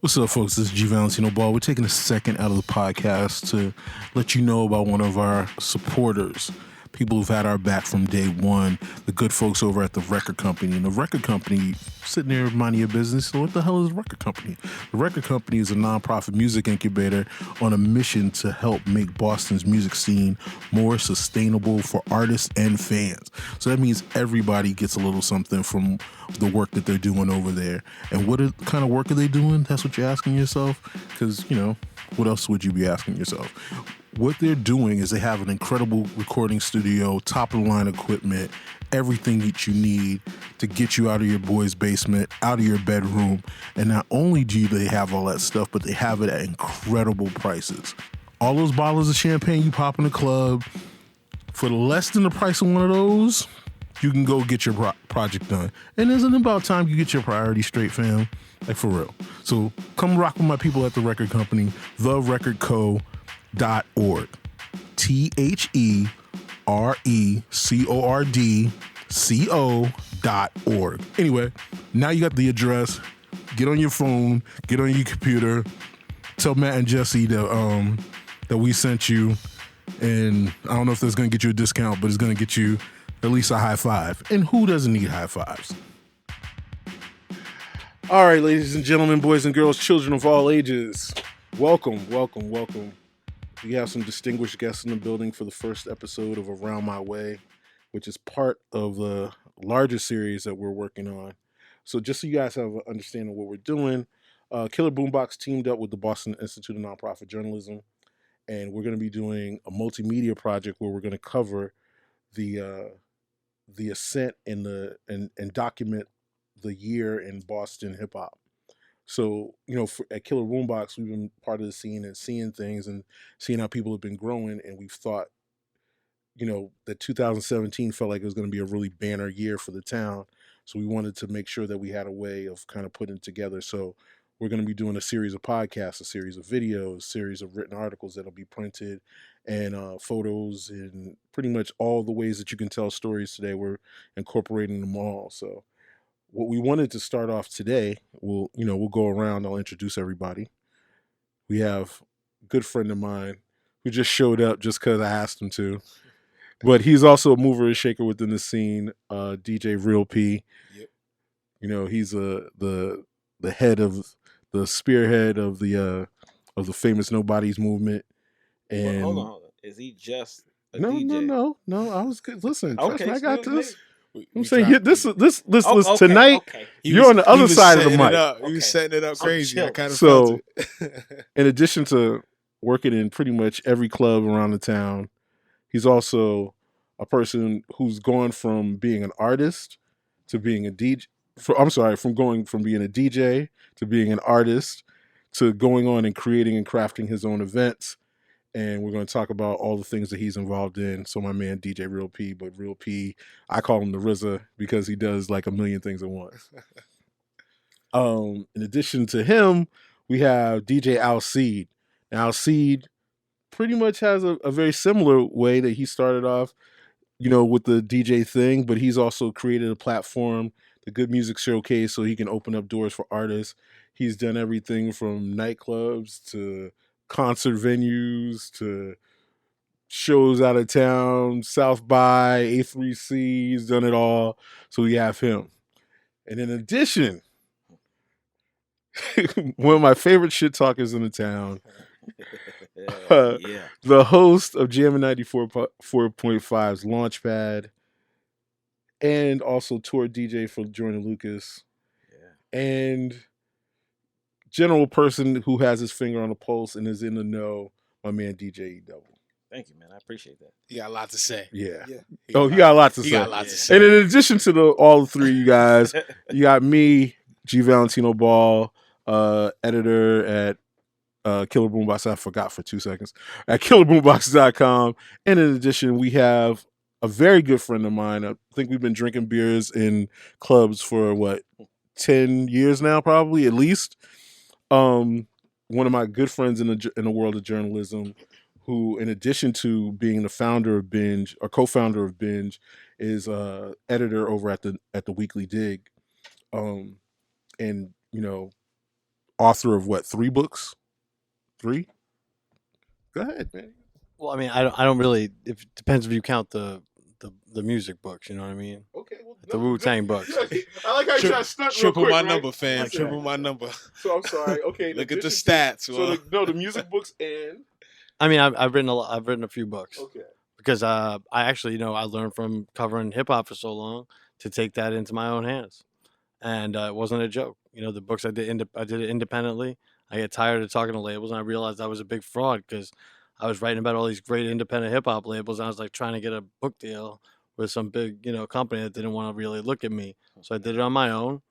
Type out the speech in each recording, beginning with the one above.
What's up, folks? This is Valentino. We're taking a second out of the podcast to let you know about one of our supporters, people who've had our back from day one, the good folks over at the record company. And the record company, sitting there minding your business, so what the hell is a record company? The record company is a nonprofit music incubator on a mission to help make Boston's music scene more sustainable for artists and fans. So that means everybody gets a little something from the work that they're doing over there. And what kind of work are they doing? That's what you're asking yourself? Because, what else would you be asking yourself? What they're doing is they have an incredible recording studio, top-of-the-line equipment, everything that you need to get you out of your boy's basement, out of your bedroom. And not only do they have all that stuff, but they have it at incredible prices. All those bottles of champagne you pop in the club, for less than the price of one of those, you can go get your project done. And isn't it about time you get your priorities straight, fam? Like, for real. So come rock with my people at the record company, therecordco.org. TheReCordco.org. Anyway, now you got the address. Get on your phone, get on your computer, tell Matt and Jesse that we sent you. And I don't know if that's going to get you a discount, but it's going to get you at least a high five. And who doesn't need high fives? All right, ladies and gentlemen, boys and girls, children of all ages, welcome. We have some distinguished guests in the building for the first episode of Around My Way, which is part of the larger series that we're working on. So just so you guys have an understanding of what we're doing, KillerBoomBox teamed up with the Boston Institute of Nonprofit Journalism, and we're going to be doing a multimedia project where we're going to cover the ascent and document the year in Boston hip hop. So, at KillerBoomBox, we've been part of the scene and seeing things and seeing how people have been growing. And we've thought, that 2017 felt like it was going to be a really banner year for the town. So we wanted to make sure that we had a way of kind of putting it together. So we're going to be doing a series of podcasts, a series of videos, a series of written articles that'll be printed, and photos, and pretty much all the ways that you can tell stories today. We're incorporating them all. So what we wanted to start off today, we'll go around. I'll introduce everybody. We have a good friend of mine who just showed up just because I asked him to. But he's also a mover and shaker within the scene, DJ Real P. Yep. He's the head of the spearhead of the famous Nobodies movement. And hold on. Is he just a no, DJ? No. I was good. Listen, okay, I got this. I'm saying saying this okay, tonight. Okay. You're on the other side of the mic. He was setting it up crazy. I kind of so, felt it. In addition to working in pretty much every club around the town, he's also a person who's gone from being an artist to being a DJ. From going from being a DJ to being an artist to going on and creating and crafting his own events. And we're going to talk about all the things that he's involved in. So my man, DJ Real P, but Real P, I call him the RZA because he does like a million things at once. In addition to him, we have DJ Alcide. Now, Alcide pretty much has a very similar way that he started off, with the DJ thing, but he's also created a platform, the Good Music Showcase, so he can open up doors for artists. He's done everything from nightclubs to concert venues to shows out of town, South by, A3C, he's done it all. So we have him. And in addition, one of my favorite shit talkers in the town, the host of Jammin' 94.5's Launchpad, and also tour DJ for Jordan Lucas, and general person who has his finger on the pulse and is in the know, my man DJ EDubble. Thank you, man. I appreciate that. He got a lot to say. Yeah. He got a lot to say. And in addition to all the three of you guys, you got me, G Valentino Ball, editor at KillerBoomBox. I forgot for 2 seconds. At KillerBoomBox.com. And in addition, we have a very good friend of mine. I think we've been drinking beers in clubs for 10 years now, probably at least. One of my good friends in the world of journalism, who, in addition to being the founder of BINJ or co-founder of BINJ, is editor over at the Weekly Dig, and author of what, 3 books? 3? Go ahead, man. Well, I mean, I don't really. It depends if you count the music books. You know what I mean? Okay, well, The Wu-Tang books. I like how you try to stunt real Triple quick, my right? number, fam. Listen. Triple my number. So I'm sorry. Okay, Look at the addition to- stats. So the music books and I mean, I've written a lot. I've written a few books okay. because I actually, I learned from covering hip hop for so long to take that into my own hands, and it wasn't a joke. The books I did it independently. I get tired of talking to labels, and I realized I was a big fraud because I was writing about all these great independent hip hop labels, and I was like trying to get a book deal with some big, company that didn't want to really look at me. So I did it on my own,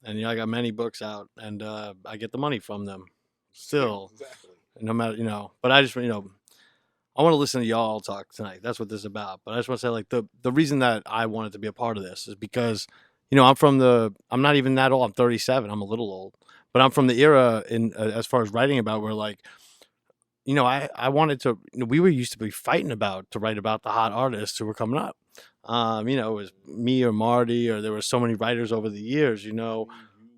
and I got many books out, and I get the money from them still, Exactly. no matter But I just I want to listen to y'all talk tonight. That's what this is about. But I just want to say, like, the reason that I wanted to be a part of this is because I'm not even that old. I'm 37. I'm a little old, but I'm from the era in as far as writing about where, like, I wanted to. We were used to be fighting to write about the hot artists who were coming up. It was me or Marty, or there were so many writers over the years. There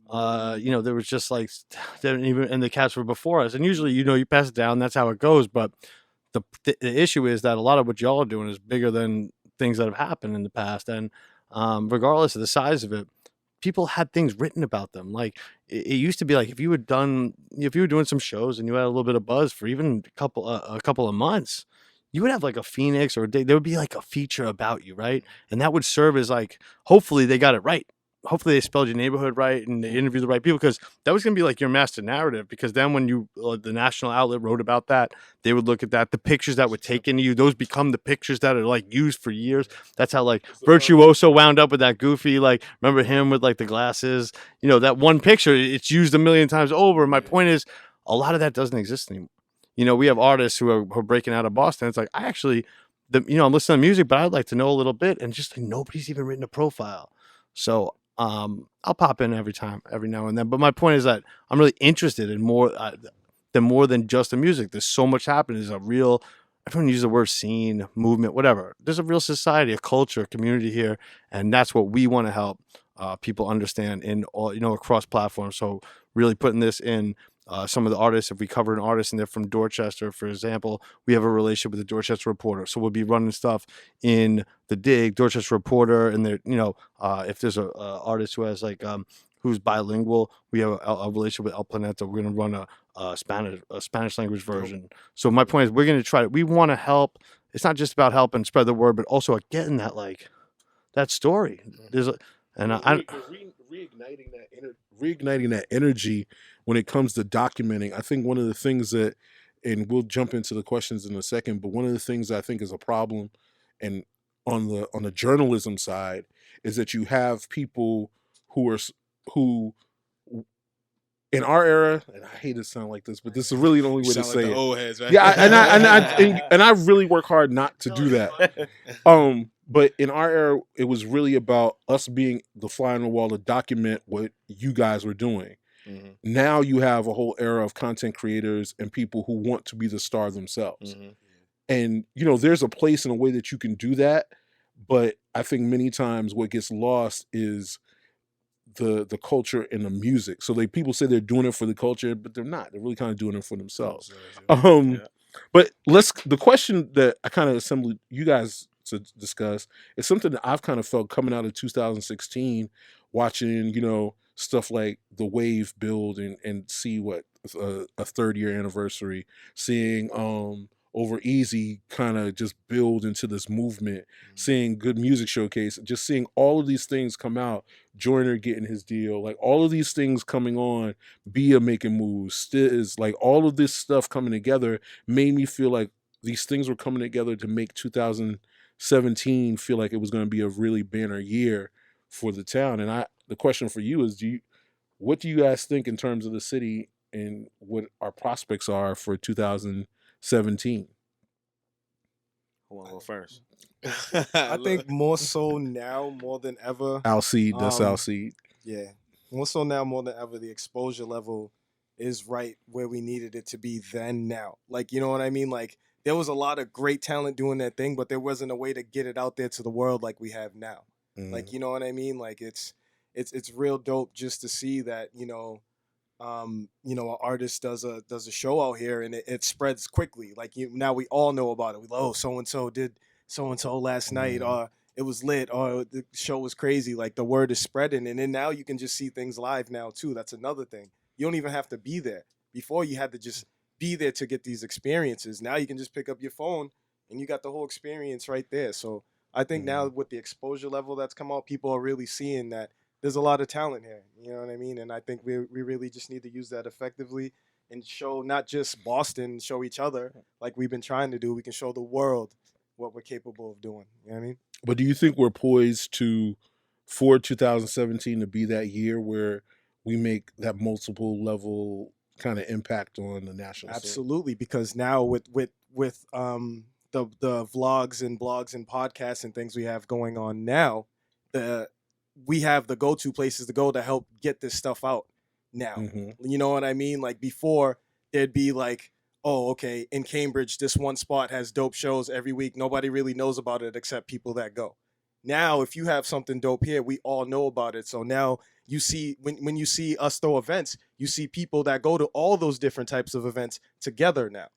was just like, and the cats were before us, and usually, you pass it down. That's how it goes. But the issue is that a lot of what y'all are doing is bigger than things that have happened in the past, and regardless of the size of it, people had things written about them. Like it used to be like if you were doing some shows and you had a little bit of buzz for even a couple of months, you would have like a Phoenix or there would be like a feature about you, right? And that would serve as like, hopefully they got it right. Hopefully they spelled your neighborhood right and they interviewed the right people, because that was going to be like your master narrative. Because then when the national outlet wrote about that, they would look at that, the pictures that were taken to you, those become the pictures that are like used for years. That's how like Virtuoso wound up with that goofy, like, remember him with like the glasses, that one picture, it's used a million times over. My point is, a lot of that doesn't exist anymore. We have artists who are breaking out of Boston. It's like, I actually, I'm listening to music, but I'd like to know a little bit. And just like, nobody's even written a profile. So I'll pop in every now and then. But my point is that I'm really interested in more than just the music. There's so much happening. There's a real, everyone uses the word scene, movement, whatever. There's a real society, a culture, a community here. And that's what we want to help people understand in all, across platforms. So really putting this in some of the artists. If we cover an artist and they're from Dorchester, for example, we have a relationship with the Dorchester Reporter. So we'll be running stuff in the Dig, Dorchester Reporter, and there, if there's a artist who has like who's bilingual, we have a relationship with El Planeta. We're going to run a Spanish language version. So my point is, we're going to try. We want to help. It's not just about helping spread the word, but also getting that that story. There's reigniting that energy when it comes to documenting. I think one of the things that, and we'll jump into the questions in a second, but one of the things I think is a problem, and on the journalism side, is that you have people who in our era, and I hate to sound like this, but this is really the only way to say the it. old heads, right? Yeah, and I really work hard not to do that. But in our era, it was really about us being the fly on the wall to document what you guys were doing. Mm-hmm. Now you have a whole era of content creators and people who want to be the star themselves. Mm-hmm. And, there's a place and a way that you can do that. But I think many times what gets lost is the culture and the music. So people say they're doing it for the culture, but they're not. They're really kind of doing it for themselves. But the question that I kind of assembled you guys to discuss is something that I've kind of felt coming out of 2016, watching, stuff like the wave build and see what a third year anniversary, seeing Over Easy kind of just build into this movement, seeing Good Music Showcase, just seeing all of these things come out, Joyner getting his deal, like all of these things coming on, Bia making moves, Stiz, like all of this stuff coming together made me feel like these things were coming together to make 2017 feel like it was going to be a really banner year for the town. And the question for you is, what do you guys think in terms of the city and what our prospects are for 2017? Who want to go first? I think more so now more than ever. Alcide, that's Alcide. Yeah, more so now more than ever. The exposure level is right where we needed it to be then now. Like, you know what I mean? Like, there was a lot of great talent doing that thing, but there wasn't a way to get it out there to the world like we have now. Like, you know what I mean? Like, it's real dope just to see that, you know, an artist does a show out here and it spreads quickly. Like now we all know about it. We so and so did so and so last night. It was lit. Or the show was crazy. Like the word is spreading, and then now you can just see things live now too. That's another thing. You don't even have to be there. Before you had to just be there to get these experiences. Now you can just pick up your phone and you got the whole experience right there. So I think now with the exposure level that's come out, people are really seeing that there's a lot of talent here. You know what I mean? And I think we really just need to use that effectively and show not just Boston, show each other like we've been trying to do. We can show the world what we're capable of doing. You know what I mean? But do you think we're poised for 2017 to be that year where we make that multiple level kind of impact on the national scene? Absolutely, because now with the vlogs and blogs and podcasts and things we have going on now, we have the go-to places to go to help get this stuff out now. You know what I mean? Like before, there'd be like, oh, okay, in Cambridge, this one spot has dope shows every week. Nobody really knows about it except people that go. Now, if you have something dope here, we all know about it. So now you see, when you see us throw events, you see people that go to all those different types of events together now.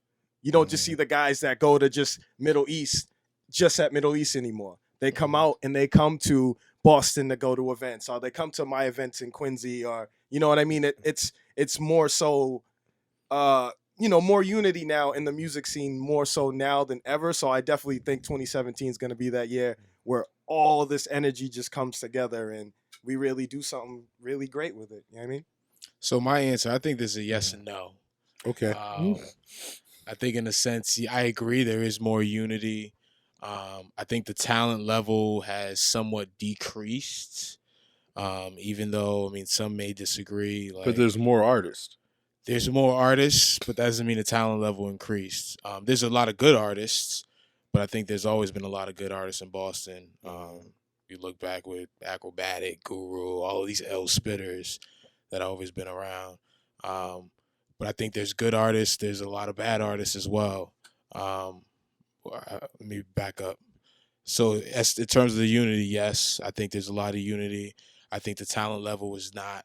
You don't just see the guys that go to just Middle East, just at Middle East anymore. They come out and they come to Boston to go to events, or they come to my events in Quincy, or you know what I mean. It's more so, you know, more unity now in the music scene, more so now than ever. So I definitely think 2017 is going to be that year where all this energy just comes together and we really do something really great with it. You know what I mean? So my answer, I think this is a yes and no. Okay. I think in a sense, I agree there is more unity. I think the talent level has somewhat decreased, even though, I mean, some may disagree. But there's more artists. There's more artists, but that doesn't mean the talent level increased. There's a lot of good artists, but I think there's always been a lot of good artists in Boston. You look back with Acrobatic, Guru, all of these L spitters that have always been around. But I think there's good artists. There's a lot of bad artists as well. Let me back up. So as in terms of the unity, yes, I think there's a lot of unity. I think the talent level is not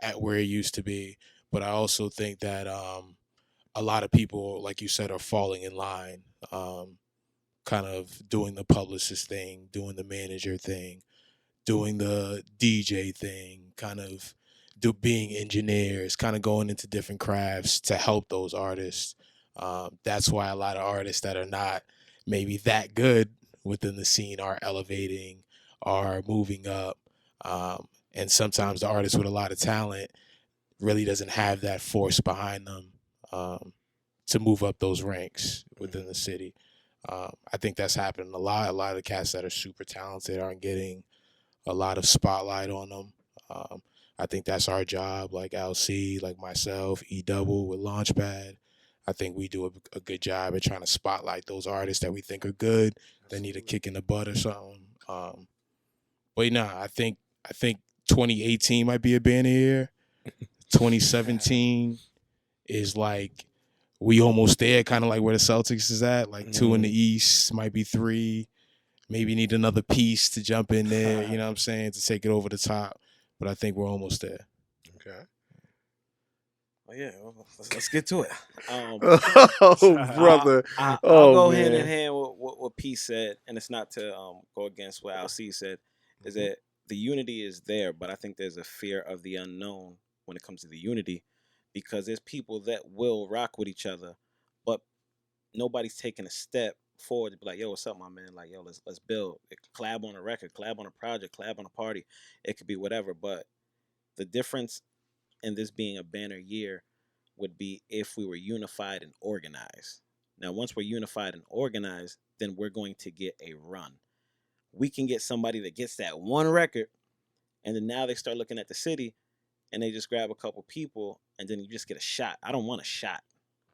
at where it used to be. But I also think that a lot of people, like you said, are falling in line, kind of doing the publicist thing, doing the manager thing, doing the DJ thing, kind of being engineers, kind of going into different crafts to help those artists. That's why a lot of artists that are not maybe that good within the scene are elevating, are moving up. And sometimes the artist with a lot of talent really doesn't have that force behind them to move up those ranks within the city. I think that's happening a lot. A lot of the cats that are super talented aren't getting a lot of spotlight on them. I think that's our job, like Alcide, like myself, EDubble with Launchpad. I think we do a good job at trying to spotlight those artists that we think are good, that need a kick in the butt or something. But no, I think 2018 might be a banner year. 2017 is like we almost there, kind of like where the Celtics is at, like 2 in the East, might be 3. Maybe need another piece to jump in there, you know what I'm saying, to take it over the top. But I think we're almost there. Okay. Oh yeah, well, let's get to it. Oh, brother. I'll Oh, go man. hand in hand with what P said, and it's not to go against what Alcide said, is that the unity is there, but I think there's a fear of the unknown when it comes to the unity, because there's people that will rock with each other, but nobody's taking a step forward to be like, yo, what's up, my man? Like, yo, let's build, collab on a record, collab on a project, collab on a party. It could be whatever, but the difference in this being a banner year would be if we were unified and organized. Now, once we're unified and organized, then we're going to get a run. We can get somebody that gets that one record, and then now they start looking at the city, and they just grab a couple people, and then you just get a shot. I don't want a shot.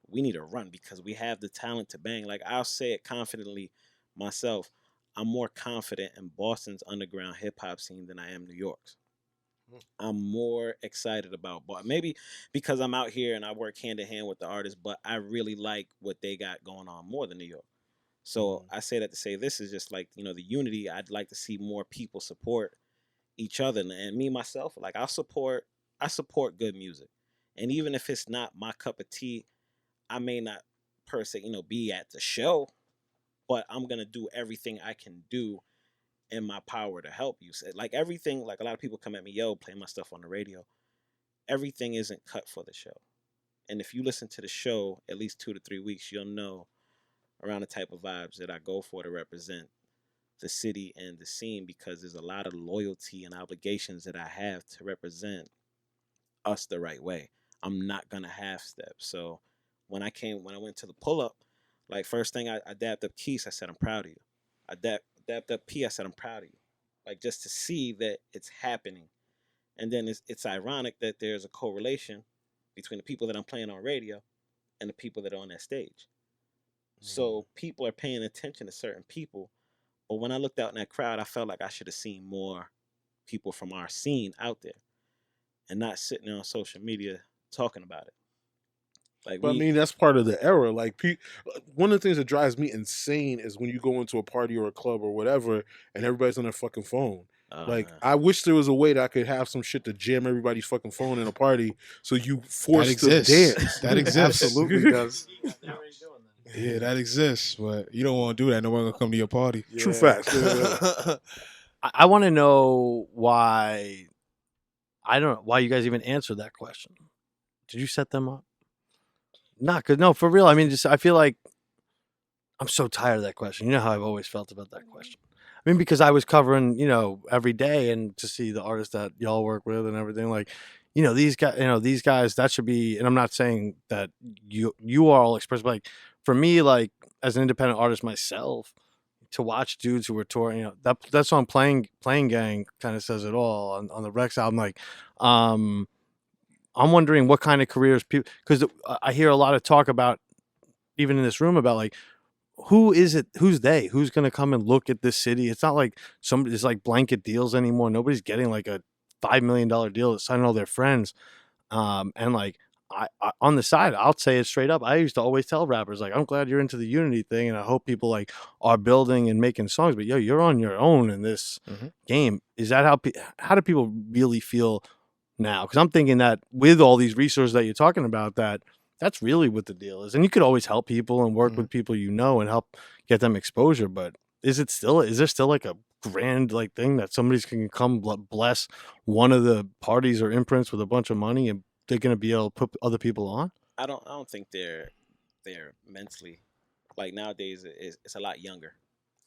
We need a run because we have the talent to bang. Like, I'll say it confidently myself. I'm more confident in Boston's underground hip-hop scene than I am New York's. I'm more excited about maybe because I'm out here and I work hand in hand with the artists, but I really like what they got going on more than New York. So I say that to say this is just like, the unity. I'd like to see more people support each other, and me myself, like I support good music. And even if it's not my cup of tea, I may not per se, be at the show, but I'm gonna do everything I can do in my power to help you. So, like everything, like a lot of people come at me, yo, play my stuff on the radio. Everything isn't cut for the show. And if you listen to the show at least 2 to 3 weeks, you'll know around the type of vibes that I go for to represent the city and the scene, because there's a lot of loyalty and obligations that I have to represent us the right way. I'm not gonna half step. So when I went to the pull up, like first thing I dabbed up Keith, I said, I'm proud of you. I dabbed up P, I said, I'm proud of you. Like just to see that it's happening. And then it's ironic that there's a correlation between the people that I'm playing on radio and the people that are on that stage. So people are paying attention to certain people. But when I looked out in that crowd, I felt like I should have seen more people from our scene out there and not sitting there on social media talking about it. Like, But I mean, that's part of the era. Like, one of the things that drives me insane is when you go into a party or a club or whatever, and everybody's on their fucking phone. Like, I wish there was a way that I could have some shit to jam everybody's fucking phone in a party, so you forced to dance. That exists. Absolutely does. Yeah, that exists, but you don't want to do that. No one gonna come to your party. True facts. I want to know why. I don't know why you guys even answered that question. Did you set them up? No, for real. I mean, I feel like I'm so tired of that question. You know how I've always felt about that question. I mean, because I was covering, every day, and to see the artists that y'all work with and everything, like, these guys, that should be. And I'm not saying that you are all express, but like for me, like as an independent artist myself, to watch dudes who were touring, that song Playing Gang kind of says it all on the Rex album. Like, I'm wondering what kind of careers people, because I hear a lot of talk about, even in this room, about like, who's going to come and look at this city? It's not like somebody's like blanket deals anymore. Nobody's getting like a $5 million deal to sign all their friends. And like, I on the side, I'll say it straight up. I used to always tell rappers, like, I'm glad you're into the unity thing, and I hope people like are building and making songs, but yo, you're on your own in this game. Is that how do people really feel now? Because I'm thinking that with all these resources that you're talking about, that's really what the deal is. And you could always help people and work with people and help get them exposure. But is there still like a grand like thing that somebody's can come bless one of the parties or imprints with a bunch of money, and they're gonna be able to put other people on? I don't think they're mentally, like nowadays it's a lot younger.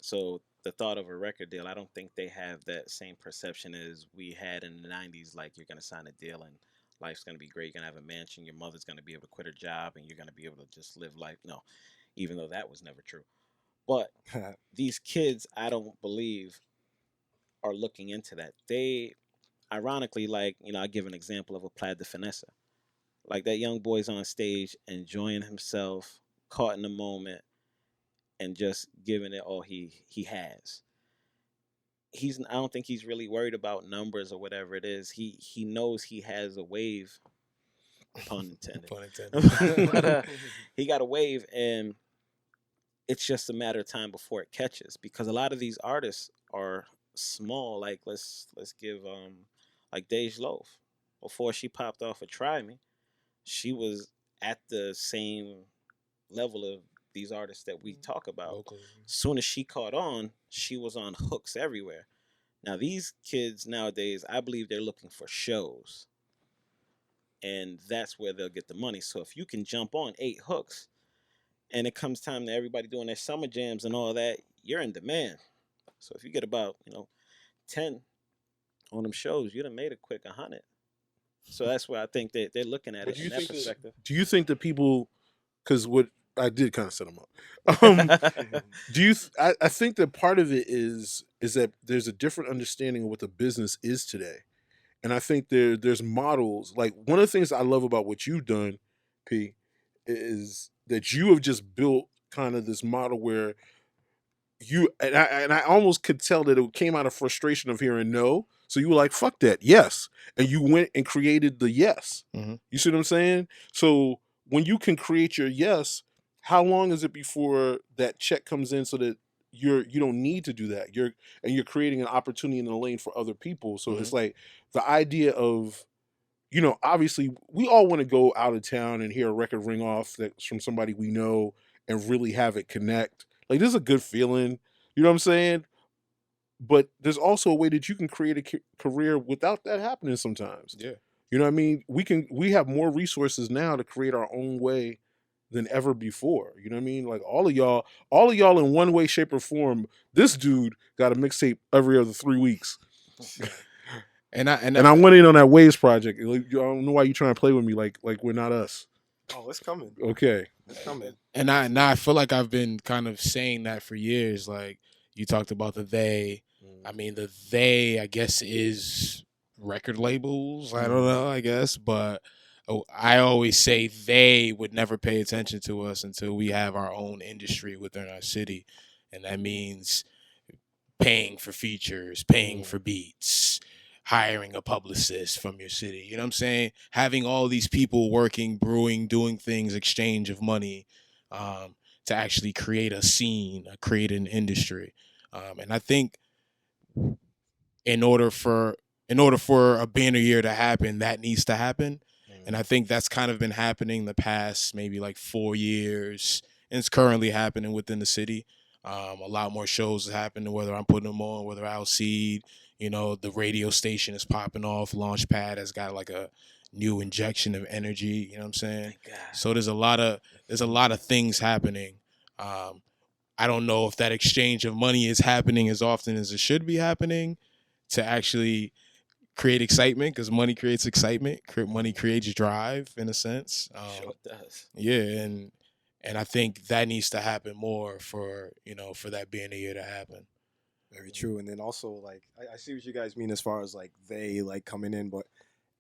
So the thought of a record deal, I don't think they have that same perception as we had in the 90s. Like, you're gonna sign a deal and life's gonna be great. You're gonna have a mansion. Your mother's gonna be able to quit her job, and you're gonna be able to just live life. No, even though that was never true. But these kids, I don't believe, are looking into that. They, ironically, like, I give an example of a Plaid de Finesse. Like, that young boy's on stage enjoying himself, caught in the moment, and just giving it all he has. I don't think he's really worried about numbers or whatever it is. He knows he has a wave, pun intended. Pun intended. But, he got a wave, and it's just a matter of time before it catches, because a lot of these artists are small. Like, let's give like Dej Loaf. Before she popped off of Try Me, she was at the same level of these artists that we talk about. Locally. Soon as she caught on, she was on hooks everywhere. Now these kids nowadays, I believe they're looking for shows, and that's where they'll get the money. So if you can jump on 8 hooks, and it comes time to everybody doing their summer jams and all that, you're in demand. So if you get about 10 on them shows, you'd have made a quick 100. So that's where I think that they're looking at it in that perspective. Do you think that people, because what I did kind of set them up. I think that part of it is that there's a different understanding of what the business is today. And I think there's models. Like, one of the things I love about what you've done, P, is that you have just built kind of this model where I almost could tell that it came out of frustration of hearing no. So you were like, fuck that, yes. And you went and created the yes. You see what I'm saying? So when you can create your yes, how long is it before that check comes in so that you don't need to do that? You're creating an opportunity in the lane for other people. So it's like the idea of you know, obviously we all want to go out of town and hear a record ring off that's from somebody we know and really have it connect. Like, this is a good feeling. You know what I'm saying? But there's also a way that you can create a career without that happening sometimes. Yeah. You know what I mean? We have more resources now to create our own way than ever before. You know what I mean? Like, all of y'all in one way, shape, or form, this dude got a mixtape every other 3 weeks. And I went in on that Waves project. Like, I don't know why you trying to play with me like we're not us. Oh, it's coming. Okay. It's coming. And I feel like I've been kind of saying that for years. Like, you talked about the they. I mean, the they, I guess, is record labels. I don't know, I guess. But I always say they would never pay attention to us until we have our own industry within our city. And that means paying for features, paying for beats, hiring a publicist from your city. You know what I'm saying? Having all these people working, brewing, doing things, exchange of money to actually create a scene, create an industry. And I think in order for a banner year to happen, that needs to happen. And I think that's kind of been happening the past maybe like 4 years. And it's currently happening within the city. A lot more shows are happening, whether I'm putting them on, whether Alcide, you know, the radio station is popping off. Launchpad has got like a new injection of energy. You know what I'm saying? So there's a lot of things happening. I don't know if that exchange of money is happening as often as it should be happening to actually create excitement, because money creates excitement. Money creates drive, in a sense. Sure it does. Yeah, and I think that needs to happen more for that being a year to happen. Very true. And then also, like, I see what you guys mean as far as like they like coming in, but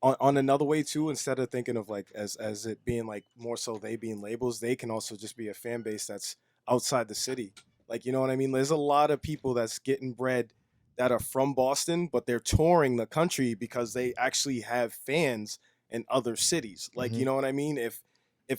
on another way too, instead of thinking of like as it being like more so they being labels, they can also just be a fan base that's outside the city. Like, you know what I mean? There's a lot of people that's getting bread that are from Boston, but they're touring the country because they actually have fans in other cities. Like, you know what I mean? If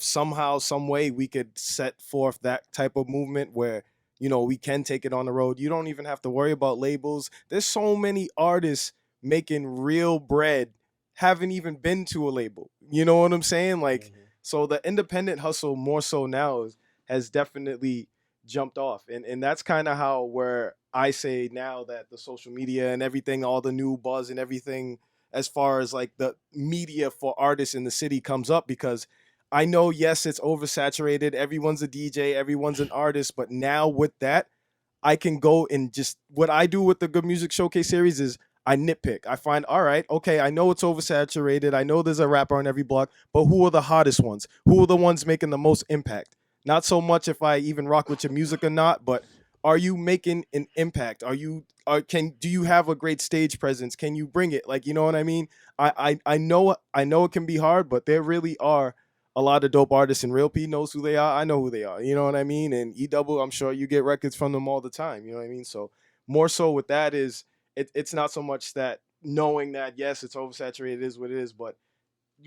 somehow, some way we could set forth that type of movement where, you know, we can take it on the road. You don't even have to worry about labels. There's so many artists making real bread, haven't even been to a label. You know what I'm saying? Like, so the independent hustle more so now has definitely jumped off. And that's kind of how where I say now that the social media and everything, all the new buzz and everything as far as like the media for artists in the city comes up, because I know, yes, it's oversaturated. Everyone's a DJ, everyone's an artist. But now with that, I can go and just what I do with the Good Music Showcase series is I nitpick. I find, all right, okay, I know it's oversaturated. I know there's a rapper on every block, but who are the hottest ones? Who are the ones making the most impact? Not so much if I even rock with your music or not, but are you making an impact? Do you have a great stage presence? Can you bring it? Like, you know what I mean? I know it can be hard, but there really are a lot of dope artists, and Real P knows who they are. I know who they are. You know what I mean? And EDubble, I'm sure you get records from them all the time. You know what I mean? So more so with that is it's not so much that knowing that, yes, it's oversaturated, is what it is, but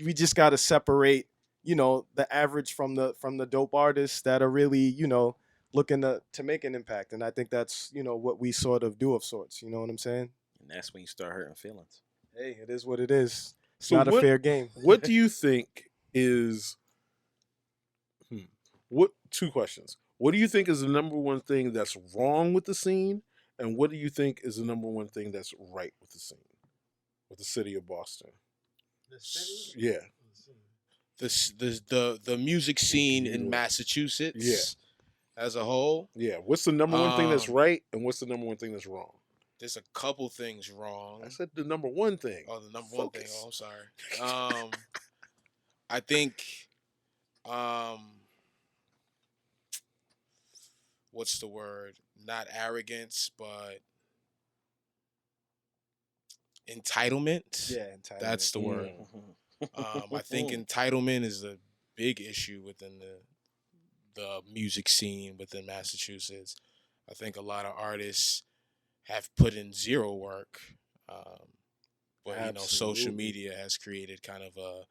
we just got to separate, you know, the average from the dope artists that are really, you know, looking to make an impact. And I think that's, you know, what we sort of do of sorts. You know what I'm saying? And that's when you start hurting feelings. Hey, it is what it is. It's So not a fair game. What do you think is two questions. What do you think is the number one thing that's wrong with the scene? And what do you think is the number one thing that's right with the scene? With the city of Boston? The city? Yeah. The music scene in Massachusetts as a whole. Yeah. What's the number one thing that's right, and what's the number one thing that's wrong? There's a couple things wrong. I said the number one thing. Oh, the number one thing. Oh, I'm sorry. I think what's the word? Not arrogance, but entitlement. Yeah, entitlement. That's the word. I think entitlement is a big issue within the music scene within Massachusetts. I think a lot of artists have put in zero work, but you know, social media has created kind of a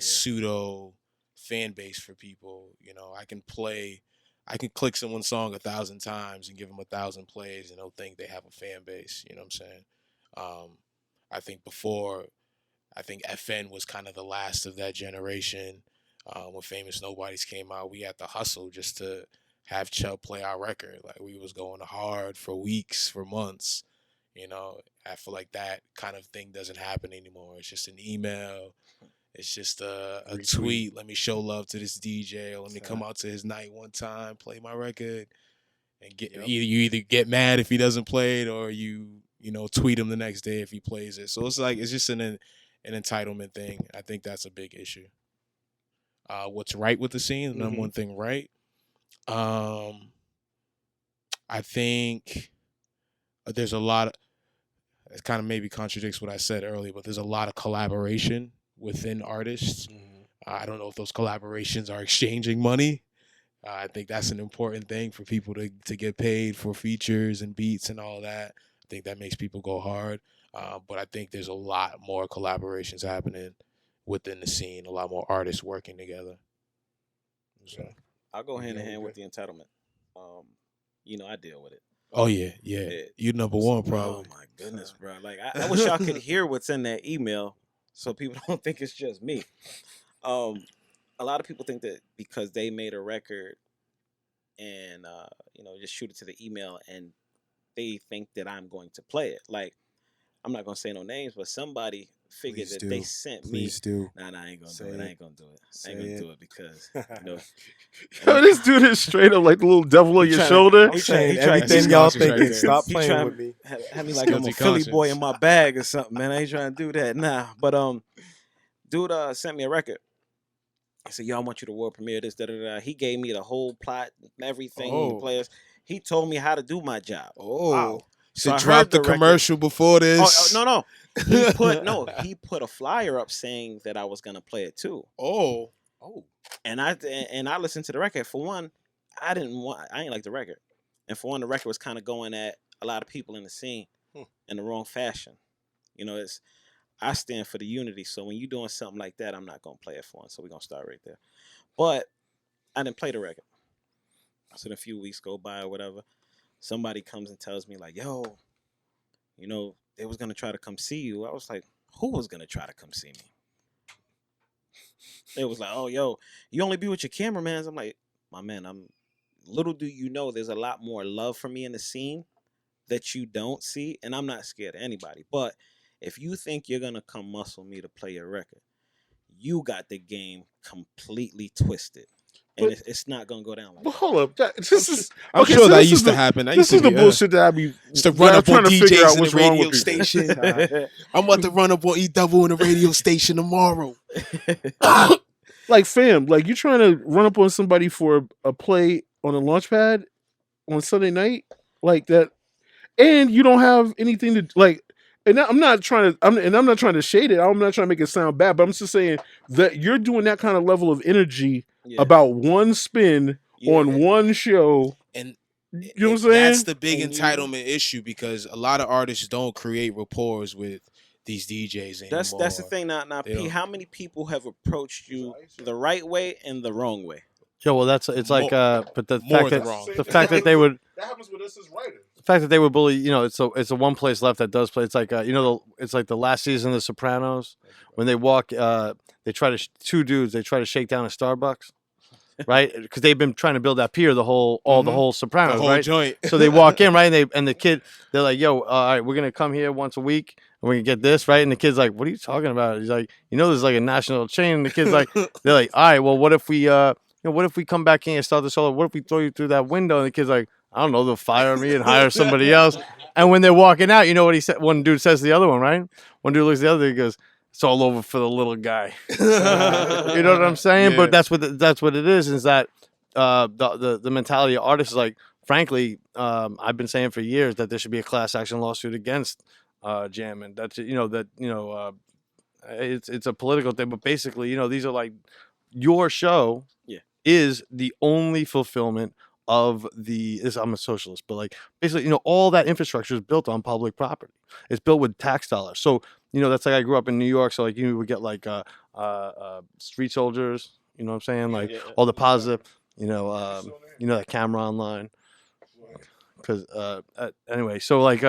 pseudo fan base for people. You know, I can click someone's song 1,000 times and give them 1,000 plays, and they'll think they have a fan base. You know what I'm saying? I think before I think FN was kind of the last of that generation. When Famous Nobodies came out, we had to hustle just to have Chubb play our record. Like, we was going hard for weeks, for months. You know, I feel like that kind of thing doesn't happen anymore. It's just an email. It's just a tweet. Let me show love to this DJ, or let me come out to his night one time, play my record, and get you either get mad if he doesn't play it, or you tweet him the next day if he plays it. So it's like, it's just an entitlement thing. I think that's a big issue. What's right with the scene? The number one thing right. I think there's a lot of, it kind of maybe contradicts what I said earlier, but there's a lot of collaboration within artists. I don't know if those collaborations are exchanging money. I think that's an important thing for people to get paid for features and beats and all that. I think that makes people go hard. But I think there's a lot more collaborations happening within the scene, a lot more artists working together. So I'll go hand in hand with the entitlement. I deal with it. Oh yeah. You number one, probably. Oh my goodness, bro. Like, I wish y'all could hear what's in that email, so people don't think it's just me. A lot of people think that because they made a record and just shoot it to the email, and they think that I'm going to play it. Like, I'm not gonna say no names, but somebody figured that they sent me. Please do. Nah, I ain't gonna do it. I ain't gonna do it. I ain't gonna do it because Yo, this dude is straight up like the little devil on your shoulder. I'm saying he tried everything to- y'all He's trying thinking. to- Stop he playing trying- with me. Have me like I'm a Guilty Philly boy in conscience. my bag or something, man. I ain't trying to do that. Nah. But dude sent me a record. He said, "Yo, I want you to world premiere this, da da da." He gave me the whole plot, everything, the Oh. players. He told me how to do my job. Oh, Wow. so I drop heard the record. commercial before this. No. He put a flyer up saying that I was gonna play it too. Oh, And I listened to the record. For one, I ain't like the record. And for one, the record was kind of going at a lot of people in the scene in the wrong fashion. I stand for the unity. So when you're doing something like that, I'm not gonna play it for one. So we're gonna start right there. But I didn't play the record. So a few weeks go by or whatever. Somebody comes and tells me like, "Yo, they was gonna try to come see you." I was like, "Who was gonna try to come see me?" It was like, "Oh, yo, you only be with your cameramans." I'm like, "My man, little do you know, there's a lot more love for me in the scene that you don't see, and I'm not scared of anybody. But if you think you're gonna come muscle me to play your record, you got the game completely twisted, and it's not gonna go down like But that." hold up, this is. I'm okay, sure so that this used is to the- happen. That This used to is the be, bullshit that I be. Used to run I'm up trying on to figure DJs out in what's the wrong radio with people. station. I'm about to run up on EDubble in the radio station tomorrow. Like, fam, like, you trying to run up on somebody for a play on a launch pad on Sunday night, like that, and you don't have anything to like. And I'm not trying to. I'm not trying to shade it. I'm not trying to make it sound bad, but I'm just saying that you're doing that kind of level of energy Yeah. about one spin on one show. And You know what I'm saying? that's the big And you- entitlement issue, because a lot of artists don't create rapport with these DJs anymore. That's the thing. Now, They P, don't. how many people have approached you the right way and the wrong way? Yeah, well, it's like, but the more fact than that wrong. the fact that they would, That happens with us as writers. the fact that they would bully, it's a one place left that does play. It's like, it's like the last season of The Sopranos when they walk, they try to two dudes, they try to shake down a Starbucks, right? Because they've been trying to build that pier the whole Sopranos, The whole right? joint. So they walk in, right? And the kid, they're like, "Yo, all right, we're gonna come here once a week, and we're gonna get this, right?" And the kid's like, "What are you talking about?" He's like, "There's like a national chain." And the kid's like, "They're like, all right, well, what if we, what if we come back in and start this whole? What if we throw you through that window?" And the kid's like, "I don't know, they'll fire me and hire somebody else." And when they're walking out, you know what he said? One dude says to the other one, right? One dude looks at the other, he goes, "It's all over for the little guy." You know what I'm saying? Yeah. But that's what it is that the mentality of artists is like, frankly, I've been saying for years that there should be a class action lawsuit against jamming. That's it's a political thing, but basically, these are like, your show is the only fulfillment of I'm a socialist, but like basically, all that infrastructure is built on public property. It's built with tax dollars. So, that's like, I grew up in New York, so like you would get like street soldiers, you know what I'm saying? Like all the positive, that camera online. Because anyway, so like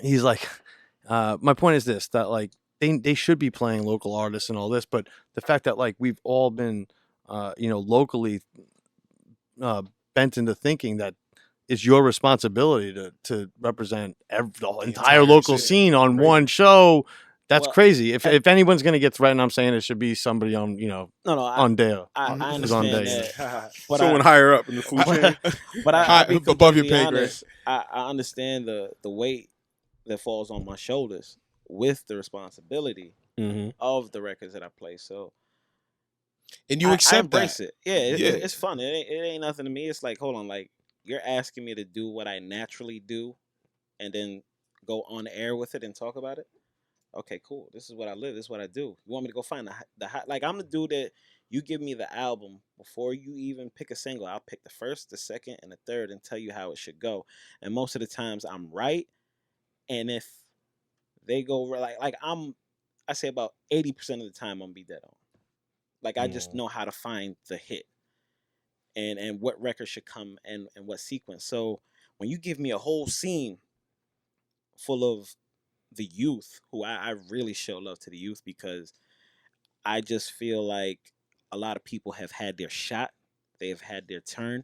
he's like, my point is this, that like they should be playing local artists and all this, but the fact that like we've all been locally bent into thinking that it's your responsibility to represent the entire local city. scene on Crazy. one show. That's Well, crazy. If anyone's gonna get threatened, I'm saying it should be somebody on no, on Dale. I Who's on understand Dale. that. But Someone higher up in the food chain. But High- I'll be above your completely pay grade. honest. I understand the weight that falls on my shoulders with the responsibility Mm-hmm. of the records that I play. So And you I accept embrace that. it. Yeah, Yeah. it's fun. It ain't nothing to me. It's like, hold on, like you're asking me to do what I naturally do, and then go on air with it and talk about it. Okay, cool. This is what I live. This is what I do. You want me to go find the like I'm the dude that you give me the album before you even pick a single. I'll pick the first, the second, and the third and tell you how it should go. And most of the times I'm right. And if they go like I say about 80% of the time I'm be dead on. Like I just know how to find the hit and what record should come and what sequence. So when you give me a whole scene full of the youth, who I really show love to the youth because I just feel like a lot of people have had their shot, they have had their turn,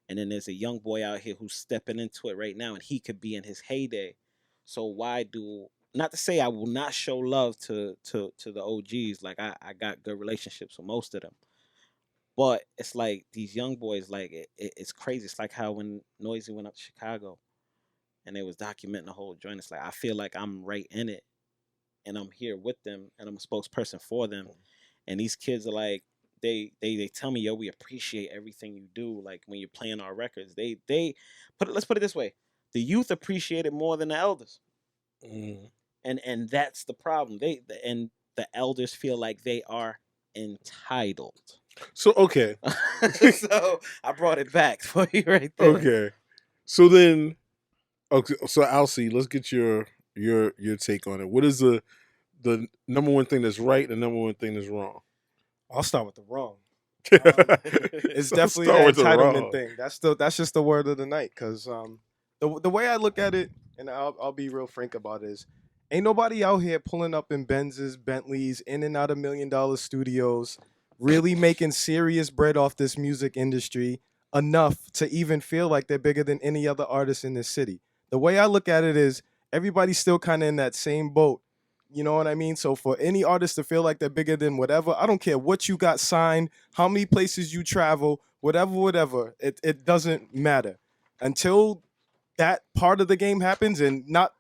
and then there's a young boy out here who's stepping into it right now, and he could be in his heyday. So why do not to say I will not show love to the OGs? Like I got good relationships with most of them, but it's like these young boys, like it's crazy. It's like how when Noisy went up to Chicago and they was documenting the whole joint. It's like I feel like I'm right in it, and I'm here with them, and I'm a spokesperson for them. And these kids are like, they tell me, yo, we appreciate everything you do. Like when you're playing our records, let's put it this way: the youth appreciate it more than the elders, and that's the problem. And the elders feel like they are entitled. So okay, So I brought it back for you right there. okay. So then, okay. So Alcide, let's get your take on it. What is the number one thing that's right and the number one thing that's wrong? I'll start with the wrong. Let's It's definitely start the with the entitlement wrong. thing. That's just the word of the night. Because the way I look at it, and I'll be real frank about it, is ain't nobody out here pulling up in Benzes, Bentleys, in and out of $1 million studios, really making serious bread off this music industry enough to even feel like they're bigger than any other artist in this city. The way I look at it is everybody's still kind of in that same boat. You know what I mean? So for any artist to feel like they're bigger than whatever, I don't care what you got signed, how many places you travel, whatever, it doesn't matter. Until that part of the game happens, and not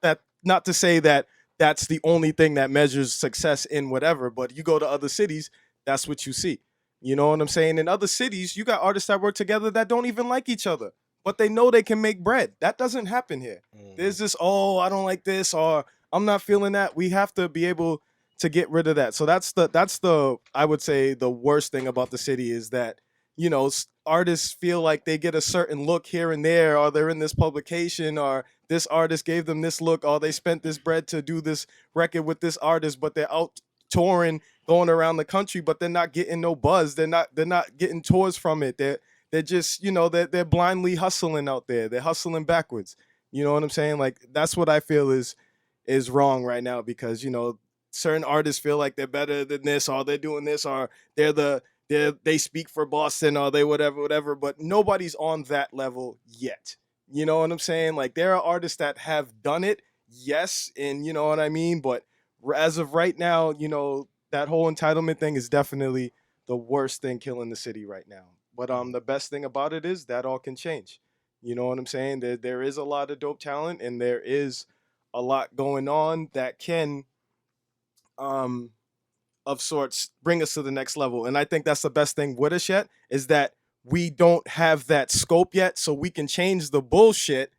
to say that that's the only thing that measures success in whatever, but you go to other cities, that's what you see. You know what I'm saying? In other cities, you got artists that work together that don't even like each other, but they know they can make bread. That doesn't happen here. There's this, oh, I don't like this, or I'm not feeling that. We have to be able to get rid of that. So that's the I would say the worst thing about the city is that, you know, artists feel like they get a certain look here and there, or they're in this publication, or this artist gave them this look, or they spent this bread to do this record with this artist, but they're out touring, going around the country, but they're not getting no buzz. They're not getting tours from it. They're just, you know, they're blindly hustling out there. They're hustling backwards. You know what I'm saying? Like that's what I feel is wrong right now, because, you know, certain artists feel like they're better than this, or they're doing this, or they speak for Boston, or they whatever, but nobody's on that level yet. You know what I'm saying? Like there are artists that have done it, yes, and you know what I mean, but as of right now, you know, that whole entitlement thing is definitely the worst thing killing the city right now. But the best thing about it is that all can change. You know what I'm saying? There is a lot of dope talent, and there is a lot going on that can of sorts bring us to the next level. And I think that's the best thing with us yet, is that we don't have that scope yet, so we can change the bullshit.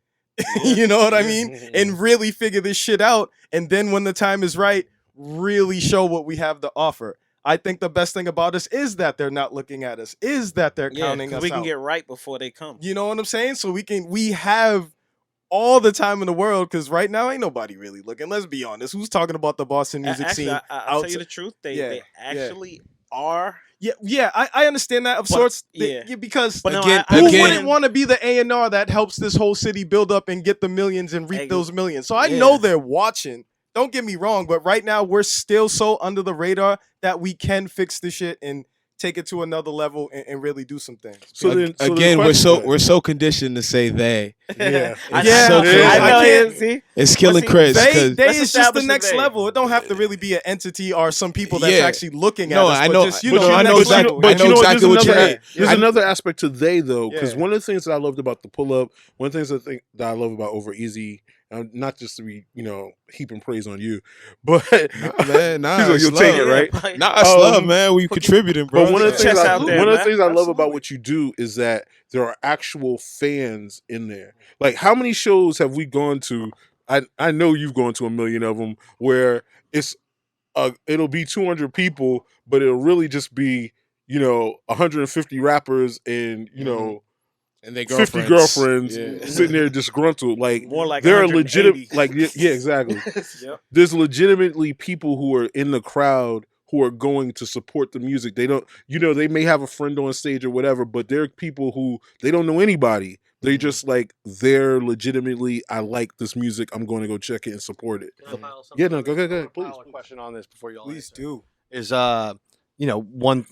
You know what I mean? And really figure this shit out. And then when the time is right, really show what we have to offer. I think the best thing about us is that they're not looking at us, is that they're counting us out. We can get right before they come. You know what I'm saying? So we have all the time in the world, because right now ain't nobody really looking. Let's be honest. Who's talking about the Boston music Actually, scene? I'll tell you the truth. They actually are. Yeah, I understand that of sorts. Because but who wouldn't want to be the A&R that helps this whole city build up and get the millions and reap those millions? So I know they're watching. don't get me wrong, but right now we're still so under the radar that we can fix this shit and take it to another level and really do some things. So again, we're so conditioned to say they. Yeah. Yeah, so crazy. I can't. See? It's killing see, Chris. They 'cause- Let's is just the establish next the they. level. It don't have to really be an entity or some people that's Yeah. actually looking at No, us. I but know- just, but you know, I know next exactly- level. I know exactly what you're at. There's I- another aspect to they though, because Yeah. one of the things that I loved about the pull up, one of the things I think that I love about Over Easy, not just to be heaping praise on you, but man, nah, he's like, it's you'll take it, love. right? Nah, it's love, man. We contributing, bro. But one of the things Chest out there, one of the man. things I love about Absolutely. what you do is that there are actual fans in there. Like, how many shows have we gone to? I know you've gone to a million of them where it'll be 200 people, but it'll really just be 150 rappers and and they 50 girlfriends Yeah. sitting there disgruntled. Like, More like there are 180. legitimate, like, yeah, exactly. Yep. There's legitimately people who are in the crowd who are going to support the music. They don't, they may have a friend on stage or whatever, but there are people who they don't know anybody. They just they're legitimately, I like this music. I'm going to go check it and support it. Yeah, no, go ahead, please. Final question on this before you all Please answer. do. Is one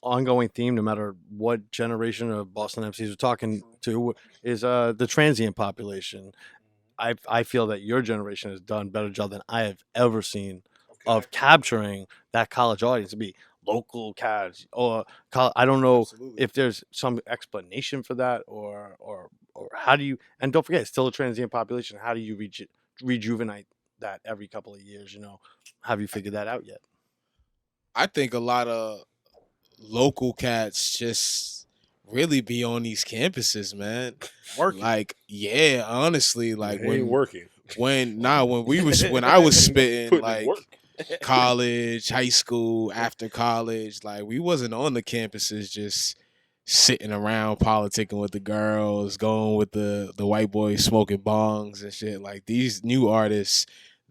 ongoing theme, no matter what generation of Boston MCs we're talking to, is the transient population. I feel that your generation has done a better job than I have ever seen of capturing that college audience, to be local cats or I don't know Absolutely. if there's some explanation for that or how do you, and don't forget it's still a transient population, how do you rejuvenate that every couple of years? Have you figured that out yet? I think a lot of local cats just really be on these campuses, man. Working. Like, yeah, honestly, like It ain't working. when I was spitting Putting in like work. college, high school, after college, like we wasn't on the campuses just sitting around politicking with the girls, going with the white boys smoking bongs and shit. Like these new artists,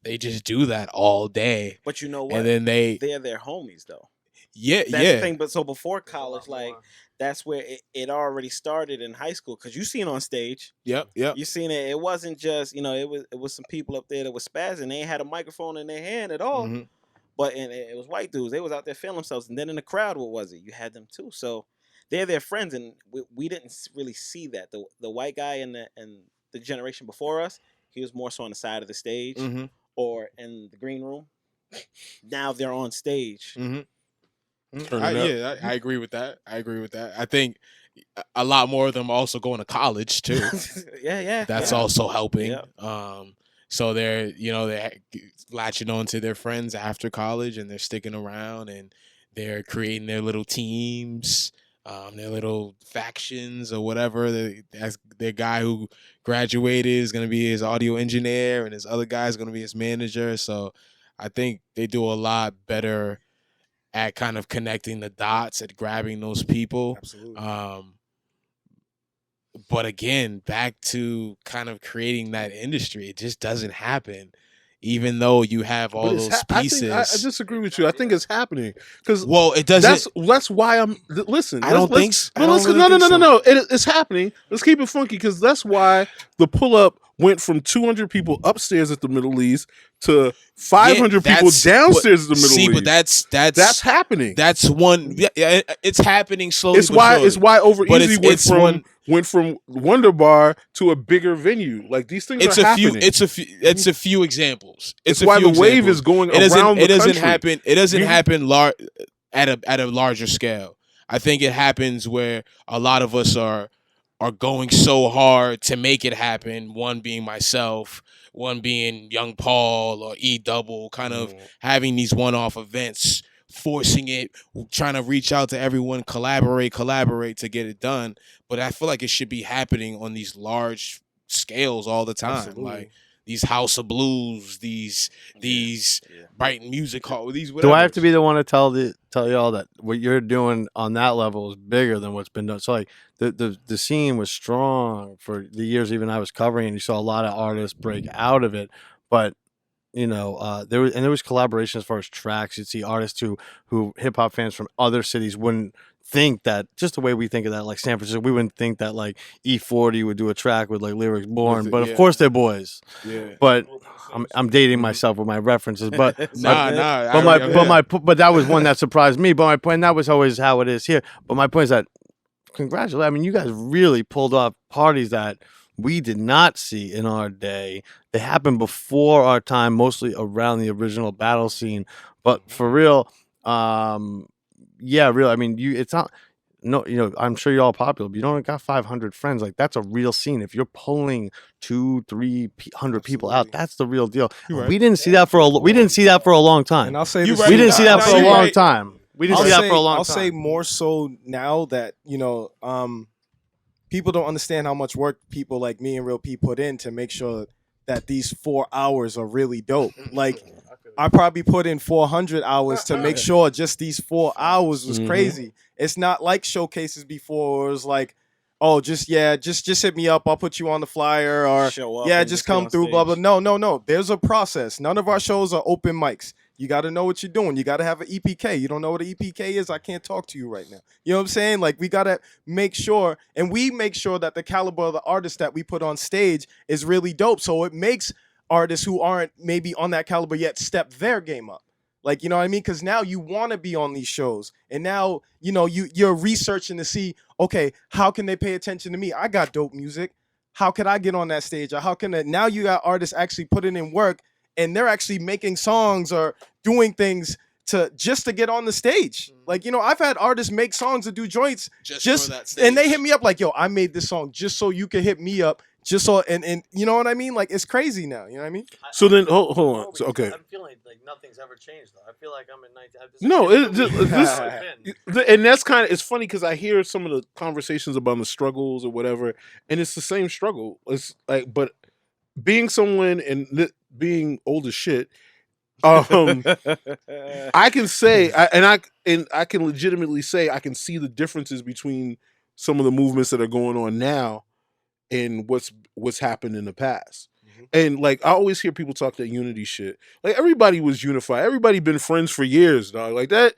they just do that all day. But you know what? And then they're their homies though. That's That's the thing. But so before college, like that's where it already started in high school, because you seen on stage. Yep. You seen it. It wasn't just it was some people up there that was spazzing. They ain't had a microphone in their hand at all. Mhm. But it was white dudes. They was out there feeling themselves. And then in the crowd, what was it? You had them too. So they're their friends, and we didn't really see that. The white guy and the generation before us, he was more so on the side of the stage Mhm. or in the green room. Now they're on stage. Mhm. Turning up. I agree with that. I think a lot more of them also going to college too. yeah. That's yeah. also helping. Yeah. So they're latching on to their friends after college, and they're sticking around, and they're creating their little teams, their little factions or whatever. Their guy who graduated is going to be his audio engineer, and his other guy is going to be his manager. So I think they do a lot better at kind of connecting the dots, at grabbing those people. Absolutely. But again, back to kind of creating that industry, it just doesn't happen. Even though you have all But it's those pieces. I disagree with you. I think it's happening because Well, it doesn't. that's why I'm listen. I don't think let's- so. no, I don't let's- really no, think no, no, so. no, no. It's happening. Let's keep it funky because that's why the pull up went from 200 people upstairs at the Middle East to 500 people downstairs at the Middle East. But that's happening. That's one. Yeah, it's happening slowly. It's why Over But Easy went from Wonder Bar to a bigger venue. Like these things It's are a few. happening. It's a few examples. It's a why few the wave examples. is going It doesn't. around It the doesn't country. happen. It doesn't You- happen at a larger scale. I think it happens where a lot of us are going so hard to make it happen. One being myself, one being Young Paul or EDubble, kind of having these one-off events, forcing it, trying to reach out to everyone, collaborate to get it done. But I feel like it should be happening on these large scales all the time. Absolutely. Like these House of Blues, these Brighton Music Hall, these Do whatever. I have to be the one to tell y'all that what you're doing on that level is bigger than what's been done? So like the scene was strong for the years even I was covering, and you saw a lot of artists break out of it. But there was collaboration as far as tracks. You'd see artists who hip hop fans from other cities wouldn't think that, just the way we think of that, like San Francisco, we wouldn't think that like E40 would do a track with like Lyrics Born, but of course they're boys. Yeah. But I'm dating myself with my references, but but that was one that surprised me. But my point, and that was always how it is here. But my point is that, congratulations, I mean, you guys really pulled off parties that we did not see in our day. They happened before our time, mostly around the original battle scene. But for real, yeah, real. I mean, it's not. No, I'm sure you're all popular, but you don't got 500 friends. Like, that's a real scene. If you're pulling 200-300 people out, that's the real deal. Right. We didn't see that for a long time. And I'll say You this, right. We didn't see that for a You're long right. time. We didn't see that for a long time. I'll say more so now that, people don't understand how much work people like me and Real P put in to make sure that these 4 hours are really dope. Like, I probably put in 400 hours to make sure just these 4 hours was crazy. It's not like showcases before where it was like, oh, just hit me up, I'll put you on the flyer, or Show up yeah, and just get on come through, blah, blah. stage. No. There's a process. None of our shows are open mics. You got to know what you're doing. You got to have an EPK. You don't know what an EPK is? I can't talk to you right now. You know what I'm saying? Like, we got to make sure, and we make sure that the caliber of the artists that we put on stage is really dope. So it makes artists who aren't maybe on that caliber yet step their game up. Like, you know what I mean? Because now you want to be on these shows. And now, you're researching to see, okay, how can they pay attention to me? I got dope music. How could I get on that stage? Or how can now you got artists actually putting in work, and they're actually making songs or doing things to get on the stage. Like, I've had artists make songs and do joints just for that stage. And they hit me up like, yo, I made this song just so you could hit me up. Just so, and you know what I mean? Like, it's crazy now. You know what I mean? So then, hold on. So, okay. I'm feeling like nothing's ever changed, though. I feel like I'm in 19... and that's kind of, it's funny because I hear some of the conversations about the struggles or whatever, and it's the same struggle. It's like, but being someone and being old as shit, I can say, I can legitimately say I can see the differences between some of the movements that are going on now and what's happened in the past. And like, I always hear people talk that unity shit. Like, everybody was unified. Everybody been friends for years, dog. Like that.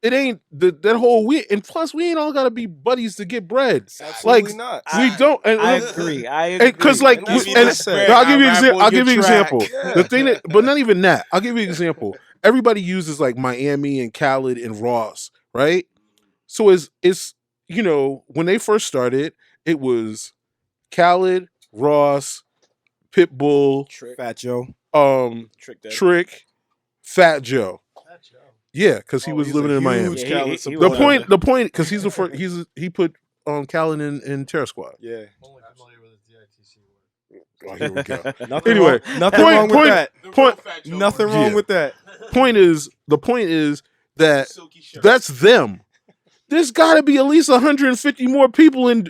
It ain't that whole and plus we ain't all gotta be buddies to get bread. Absolutely like, not. We don't. And, I agree. Because like, I'll give you an example. Yeah. The thing that, but not even that. I'll give you an example. Everybody uses like Miami and Khaled and Ross, right? So it's when they first started, it was Khaled, Ross, Pitbull, Fat Joe, Trick, Fat Joe. Yeah, because he was living in Miami. The point, because he's the first. He put Khaled in Terror Squad. Yeah. Only familiar with his DITC Oh, here we go. Nothing Anyway, nothing wrong with that. Nothing wrong Yeah. with that. The point is that that's them. There's got to be at least 150 more people in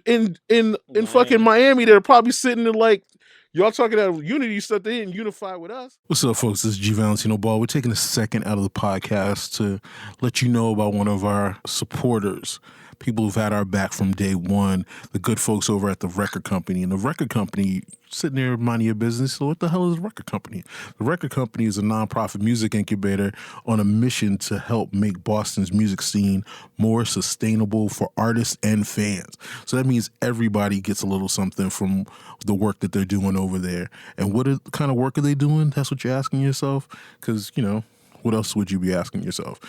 fucking Miami that are probably sitting in like, y'all talking about unity stuff. They didn't unify with us. What's up, folks? This is G Valentino Ball. We're taking a second out of the podcast to let you know about one of our supporters, people who've had our back from day one, the good folks over at the record company. And the record company, sitting there minding your business. So what the hell is a record company? The record company is a nonprofit music incubator on a mission to help make Boston's music scene more sustainable for artists and fans. So that means everybody gets a little something from the work that they're doing over there. And what kind of work are they doing? That's what you're asking yourself? Because, what else would you be asking yourself?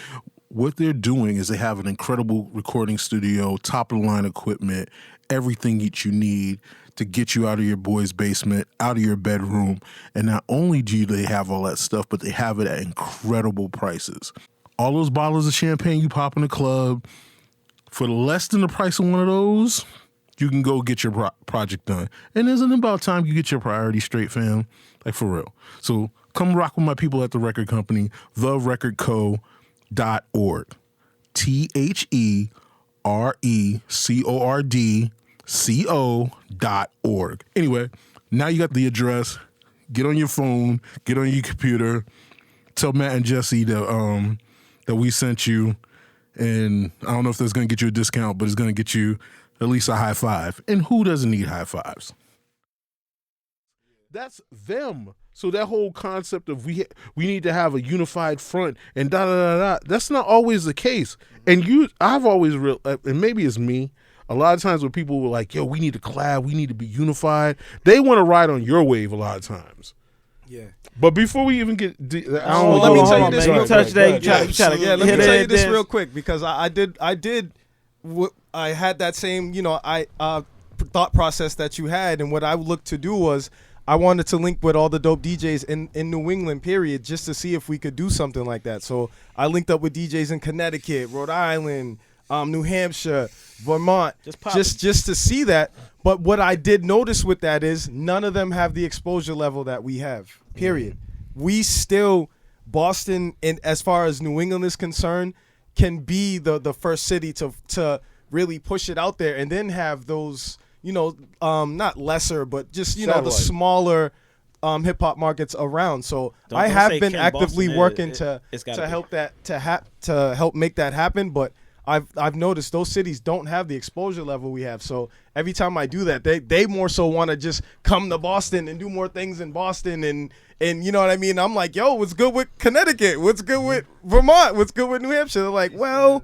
What they're doing is they have an incredible recording studio, top-of-the-line equipment, everything that you need to get you out of your boy's basement, out of your bedroom. And not only do they have all that stuff, but they have it at incredible prices. All those bottles of champagne you pop in the club, for less than the price of one of those, you can go get your project done. And isn't it about time you get your priorities straight, fam? Like, for real. So come rock with my people at the record company, therecordco.org. TheReCordco.org. Anyway, now you got the address. Get on your phone, get on your computer, tell Matt and Jesse that we sent you. And I don't know if that's going to get you a discount, but it's going to get you at least a high five. And who doesn't need high fives? that's them. So that whole concept of we need to have a unified front and da da da da. That's not always the case. And I've always and maybe it's me. A lot of times when people were like, "Yo, we need to collab, we need to be unified," they want to ride on your wave a lot of times. Yeah. But before we even get, let me tell you this real quick. Let me tell you this real quick because I had that same thought process that you had, and what I looked to do was I wanted to link with all the dope DJs in New England, period, just to see if we could do something like that. So I linked up with DJs in Connecticut, Rhode Island, New Hampshire, Vermont, just to see that. But what I did notice with that is none of them have the exposure level that we have, period. We still, Boston, as far as New England is concerned, can be the first city to really push it out there and then have those, not lesser, but just, the smaller hip hop markets around. So I have been actively working to help to help make that happen. But I've noticed those cities don't have the exposure level we have. So every time I do that, they more so want to just come to Boston and do more things in Boston and you know what I mean? I'm like, yo, what's good with Connecticut? What's good with Vermont? What's good with New Hampshire? They're like, well,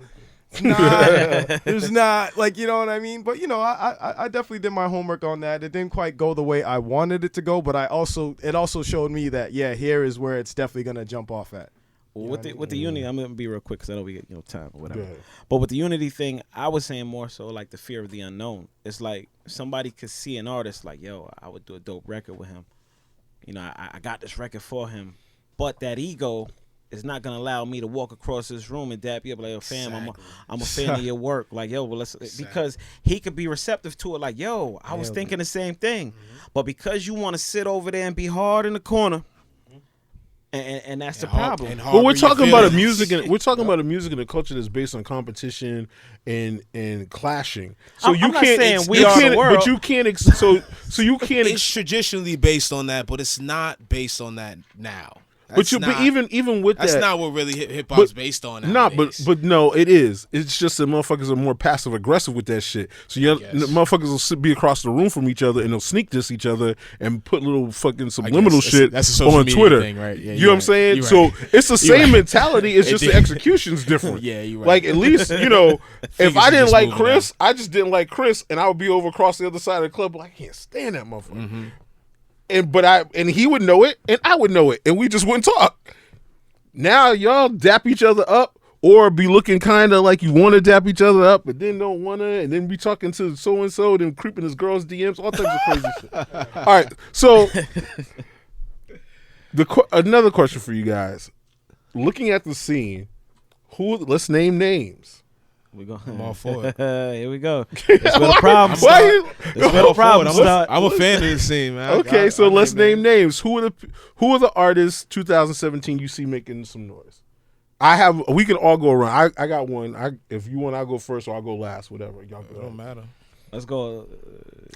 there's not, like, you know what I mean? But I definitely did my homework on that. It didn't quite go the way I wanted it to go, but it also showed me that here is where it's definitely gonna jump off at. Well, with the unity, I'm gonna be real quick because I know we get time or whatever. But with the unity thing, I was saying more so like the fear of the unknown. It's like somebody could see an artist like, yo, I would do a dope record with him. I got this record for him, but that ego is not gonna allow me to walk across this room and dap you up like, yo, fam, I'm a fan of your work. Like, yo, well, because he could be receptive to it. Like, yo, I was thinking the same thing, but because you want to sit over there and be hard in the corner. And that's the problem. But we're talking about a music, and we're talking about a music and a culture that's based on competition and clashing. So I'm not saying we are the world, but you can't. So you can't. It's traditionally based on that, but it's not based on that now. But even with that's that, not what really hip hop's based on. But no, it is. It's just that motherfuckers are more passive aggressive with that shit. So motherfuckers will be across the room from each other and they'll sneak diss each other and put little fucking subliminal shit that's a on Twitter. Thing, right? Yeah, you know what I'm saying? So it's the same mentality. It's just the execution's different. Yeah, you're right. Like at least if I didn't like Chris, I just didn't like Chris, and I would be over across the other side of the club. Like, I can't stand that motherfucker. Mm-hmm. And he would know it, and I would know it, and we just wouldn't talk. Now y'all dap each other up, or be looking kind of like you want to dap each other up, but then don't want to, and then be talking to so and so, then creeping his girls' DMs, all types of crazy shit. All right, so another question for you guys: looking at the scene, let's name names. I'm all for it. Here we go. That's where the problem starts. I'm a fan of this scene, man. Okay, so let's name names. Who are the artists 2017 you see making some noise? We can all go around. I got one. If you want, I'll go first or I'll go last. Whatever. Y'all go. It don't matter. Let's go.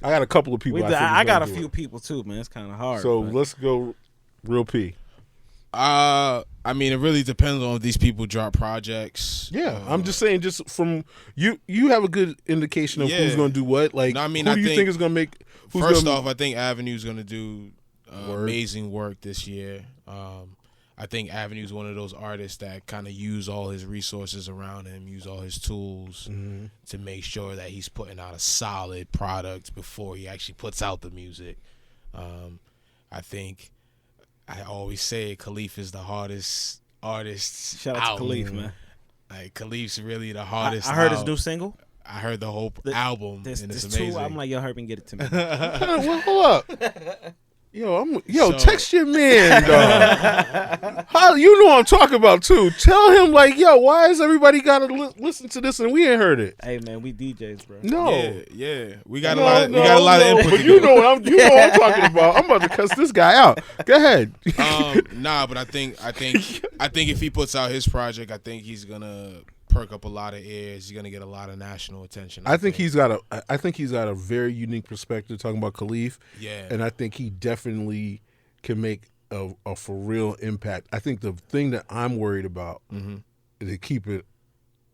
I got a couple of people. I got a few people too, man. It's kind of hard. So let's go, Real P. I mean, it really depends on if these people drop projects. Yeah, I'm just saying, just from you have a good indication of who's going to do what. Like, who do you think is going to make? First off, I think Avenue's going to do amazing work this year. I think Avenue's one of those artists that kind of use all his resources around him, use all his tools to make sure that he's putting out a solid product before he actually puts out the music. I think. I always say Khalif is the hardest artist. Shout out to Khalif, man. Like, Khalif's really the hardest. I heard his new single. I heard the whole album, and it's amazing. I'm like, yo, Herbie, get it to me. Well, hold up. Text your man, dog. You know what I'm talking about too. Tell him, like, yo, why is everybody gotta listen to this and we ain't heard it? Hey man, we DJs, bro. No, yeah, we got a lot of input. But you know what I'm talking about. I'm about to cuss this guy out. Go ahead. But I think if he puts out his project, I think he's gonna perk up a lot of ears. He's gonna get a lot of national attention. I think he's got a very unique perspective talking about Khalif. Yeah, and I think he definitely can make a for real impact. I think the thing that I'm worried about to keep it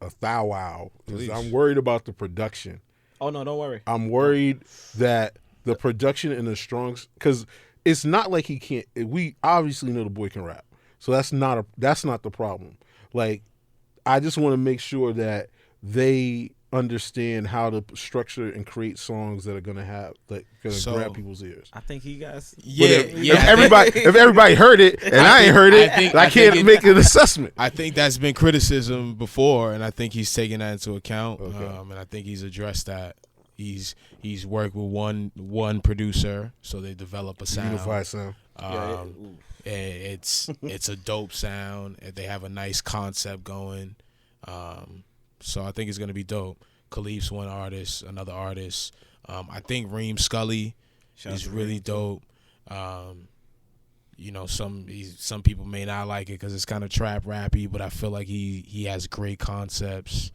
a thou wow is I'm worried about the production. Oh no, don't worry. I'm worried that the production in the strong, because it's not like he can't. We obviously know the boy can rap, so that's not the problem. Like, I just want to make sure that they understand how to structure and create songs that are gonna grab people's ears. I think he got. If everybody heard it and I ain't heard it, I can't make an assessment. I think that's been criticism before, and I think he's taken that into account. Okay. And I think he's addressed that. He's worked with one producer, so they develop a sound. Unified sound. And it's a dope sound. And they have a nice concept going. So I think it's gonna be dope. Khalif's one artist, another artist. I think Reem Scully is really dope. You know, some people may not like it because it's kind of trap rappy, but I feel like he has great concepts.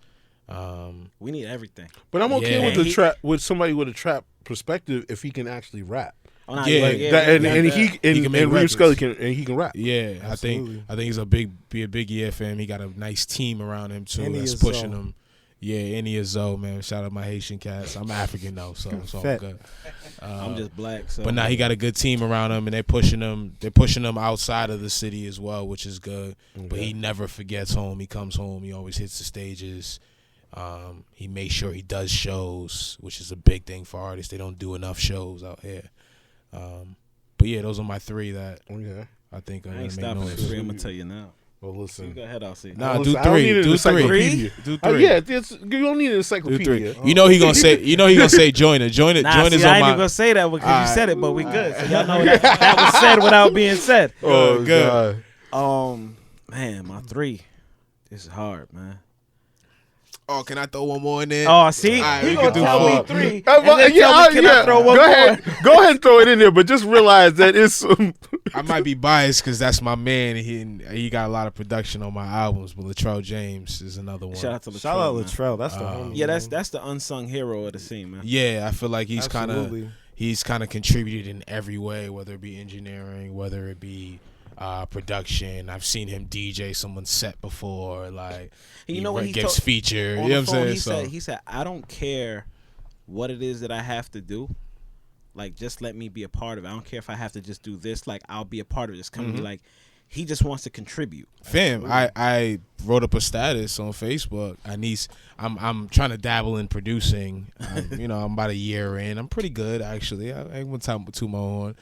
We need everything. But I'm okay with the trap with somebody with a trap perspective if he can actually rap. Oh, Yeah. Reem Scully can rap. Yeah, Absolutely. I think he's a big year for him. He got a nice team around him too that's pushing him. Yeah, Enia Zoe, man. Shout out my Haitian cats. I'm African though, so it's all good. I'm just black, so. But now he got a good team around him, and they're pushing him. They're pushing him outside of the city as well, which is good. Okay. But he never forgets home. He comes home. He always hits the stages. He makes sure he does shows, which is a big thing for artists. They don't do enough shows out here. But yeah, those are my three that I think are I gonna ain't make stopping noise. at 3. I'm gonna tell you now. Well, You listen. go ahead, Alcide. Nah, Listen, do I don't need three. an Do three. encyclopedia. Do three. Yeah, you don't need an Do encyclopedia. three. You know he gonna say. You know he gonna say join it. Join it. Nah, Join see, is I on ain't even my. gonna say that because Alright. you said it, but we good. So y'all know that was said without being said. Oh, good. God. Man, my 3. This is hard, man. Oh, can I throw one more in there? Oh, see, All right, he we gonna can do tell four. me 3. And then tell me, can I throw one Go more? ahead. Go ahead and throw it in there, but just realize that it's some. I might be biased because that's my man. He got a lot of production on my albums, but Latrell James is another one. Shout out to Latrell. Shout out man. Latrell. That's the homie. Yeah, man. that's the unsung hero of the scene, man. Yeah, I feel like he's kind of Absolutely. contributed in every way, whether it be engineering, whether it be production. I've seen him DJ someone's set before, like You know what he gets told- featured. On You know the what I'm phone, saying? he said, I don't care what it is that I have to do. Like, just let me be a part of it. I don't care if I have to just do this. Like, I'll be a part of it. Just come to me. Like, he just wants to contribute. Fam, I wrote up a status on Facebook. I'm trying to dabble in producing. You know, I'm about a year in. I'm pretty good actually. I ain't one time to my horn.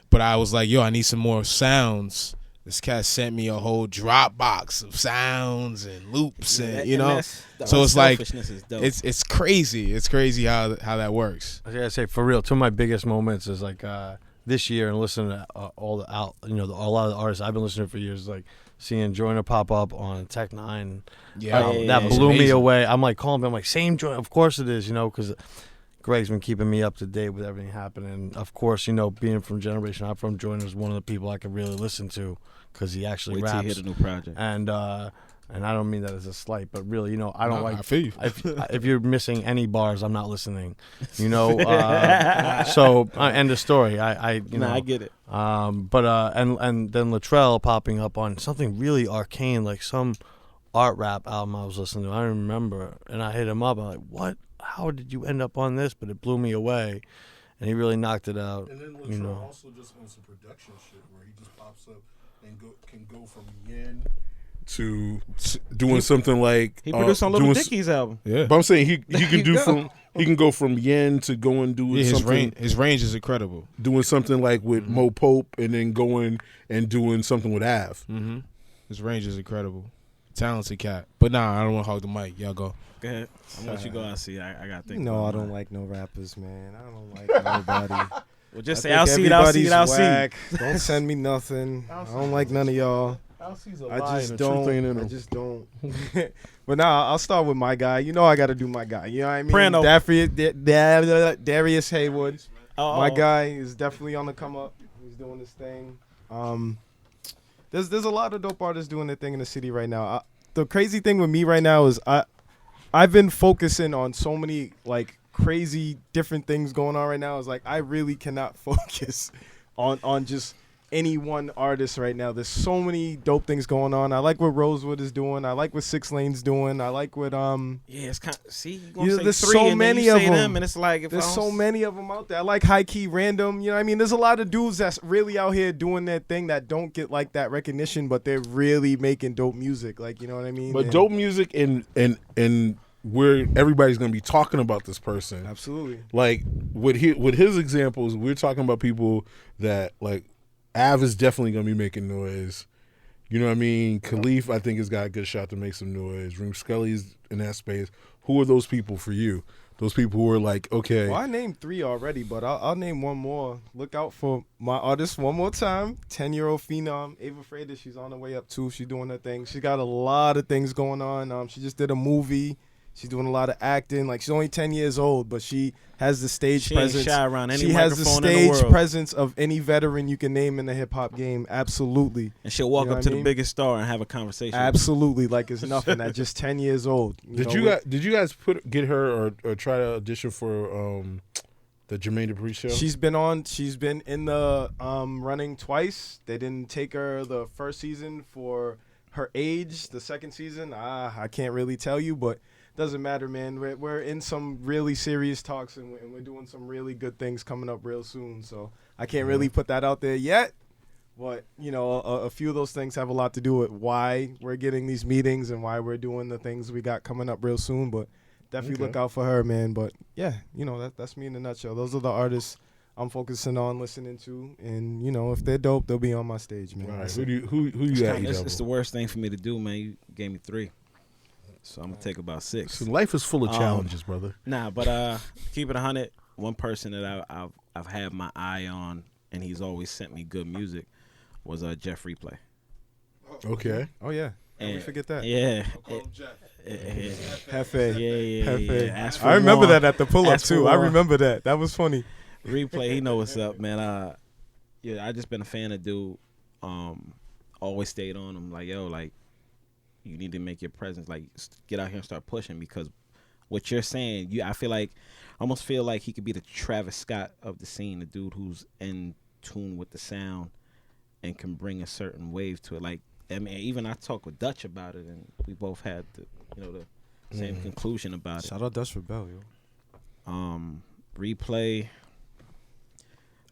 But I was like, yo, I need some more sounds. This cat sent me a whole Dropbox of sounds and loops, and you know. So it's like it's crazy. It's crazy how that works. I gotta say, for real, two of my biggest moments is like this year and listening to a lot of the artists I've been listening to for years, like seeing Joyner pop up on Tech 9. That blew me away. I'm like calling him, I'm like, same Joyner, of course it is, you know, because Greg's been keeping me up to date with everything happening. Of course, you know, being from Generation I'm from, Joyner is one of the people I could really listen to because he actually raps. Wait till you hit a new project. And I don't mean that as a slight, but really, you know, I don't like. I feel you. If you're missing any bars, I'm not listening. You know, so end of story. I get it. and then Latrell popping up on something really arcane, like some art rap album I was listening to. I remember, and I hit him up. I'm like, what? How did you end up on this? But it blew me away, and he really knocked it out. And then Latrell you know, also just on some production shit where he just pops up and can go from yen to doing something like He produced on Little Dicky's album. Yeah, But I'm saying he can do he can go from yen to going doing something. his range is incredible. Doing something like with Mo Pope, and then going and doing something with Av. Mm-hmm. His range is incredible. Talented cat. But nah, I don't want to hog the mic. Y'all go. Go ahead. I'm gonna let you go out. See, I gotta think. No, I don't like no rappers, man. I don't like nobody. Well, just I say think I'll see. everybody's whack. Don't send me nothing. I don't like none of y'all. I just don't. But now I'll start with my guy. You know I got to do my guy. You know what I mean? Prano. Darius Haywood. Oh, My guy is definitely on the come up. He's doing his thing. There's a lot of dope artists doing their thing in the city right now. The crazy thing with me right now is I've been focusing on so many like crazy different things going on right now. It's like I really cannot focus on just any one artist right now. There's so many dope things going on. I like what Rosewood is doing. I like what 6 Lane's doing. I like what Yeah, it's kind of, see, you gonna Yeah, say there's 3 so and many then you of say them. and it's like if there's I so don't- many of them out there. I like High Key Random. You know what I mean? There's a lot of dudes that's really out here doing their thing that don't get like that recognition, but they're really making dope music. Like, you know what I mean? But And- dope music and where everybody's gonna be talking about this person. Absolutely. Like with his examples, we're talking about people that like Av is definitely gonna be making noise. You know what I mean? Khalif, I think, has got a good shot to make some noise. Reem Scully's in that space. Who are those people for you? Those people who are like, okay, Well, I named 3 already, but I'll name one more. Look out for my artist one more time. 10-year-old phenom, Ava Freitas. She's on her way up too. She's doing her thing. She's got a lot of things going on. She just did a movie. She's doing a lot of acting. Like, she's only 10 years old, but she has the stage She ain't presence. shy around any She has the microphone in the stage world. presence of any veteran you can name in the hip hop game. Absolutely. And she'll walk You know up what to I the mean? biggest star and have a conversation. Absolutely. Like it's nothing at just 10 years old. did you guys get her or try to audition for the Jermaine Dupri show? She's been in the running twice. They didn't take her the first season for her age. The second season, I can't really tell you, but doesn't matter, man. We're in some really serious talks and we're doing some really good things coming up real soon. So I can't really put that out there yet. But, you know, a few of those things have a lot to do with why we're getting these meetings and why we're doing the things we got coming up real soon. But definitely look out for her, man. But, yeah, you know, that's me in a nutshell. Those are the artists I'm focusing on listening to. And, you know, if they're dope, they'll be on my stage, man. All right, That's who it. you got? It's the worst thing for me to do, man. You gave me 3. So I'm going to take about 6. So life is full of challenges, brother. Nah, but keep it 100. One person that I've had my eye on, and he's always sent me good music, was Jeff Replay. Okay. Oh, yeah. How we And- forget that? Yeah. Hefe. Yeah. Hefe. Ask for I remember more. that at the pull-up, Ask for too. I more. remember that. That was funny. Replay, he know what's up, man. Yeah, I just been a fan of dude. Always stayed on him, like, yo, like, you need to make your presence, like, get out here and start pushing, because what you're saying, I almost feel like he could be the Travis Scott of the scene, the dude who's in tune with the sound and can bring a certain wave to it. Like, I mean, even I talked with Dutch about it, and we both had the same conclusion about it. Shout out Dutch Rebel, yo. Replay,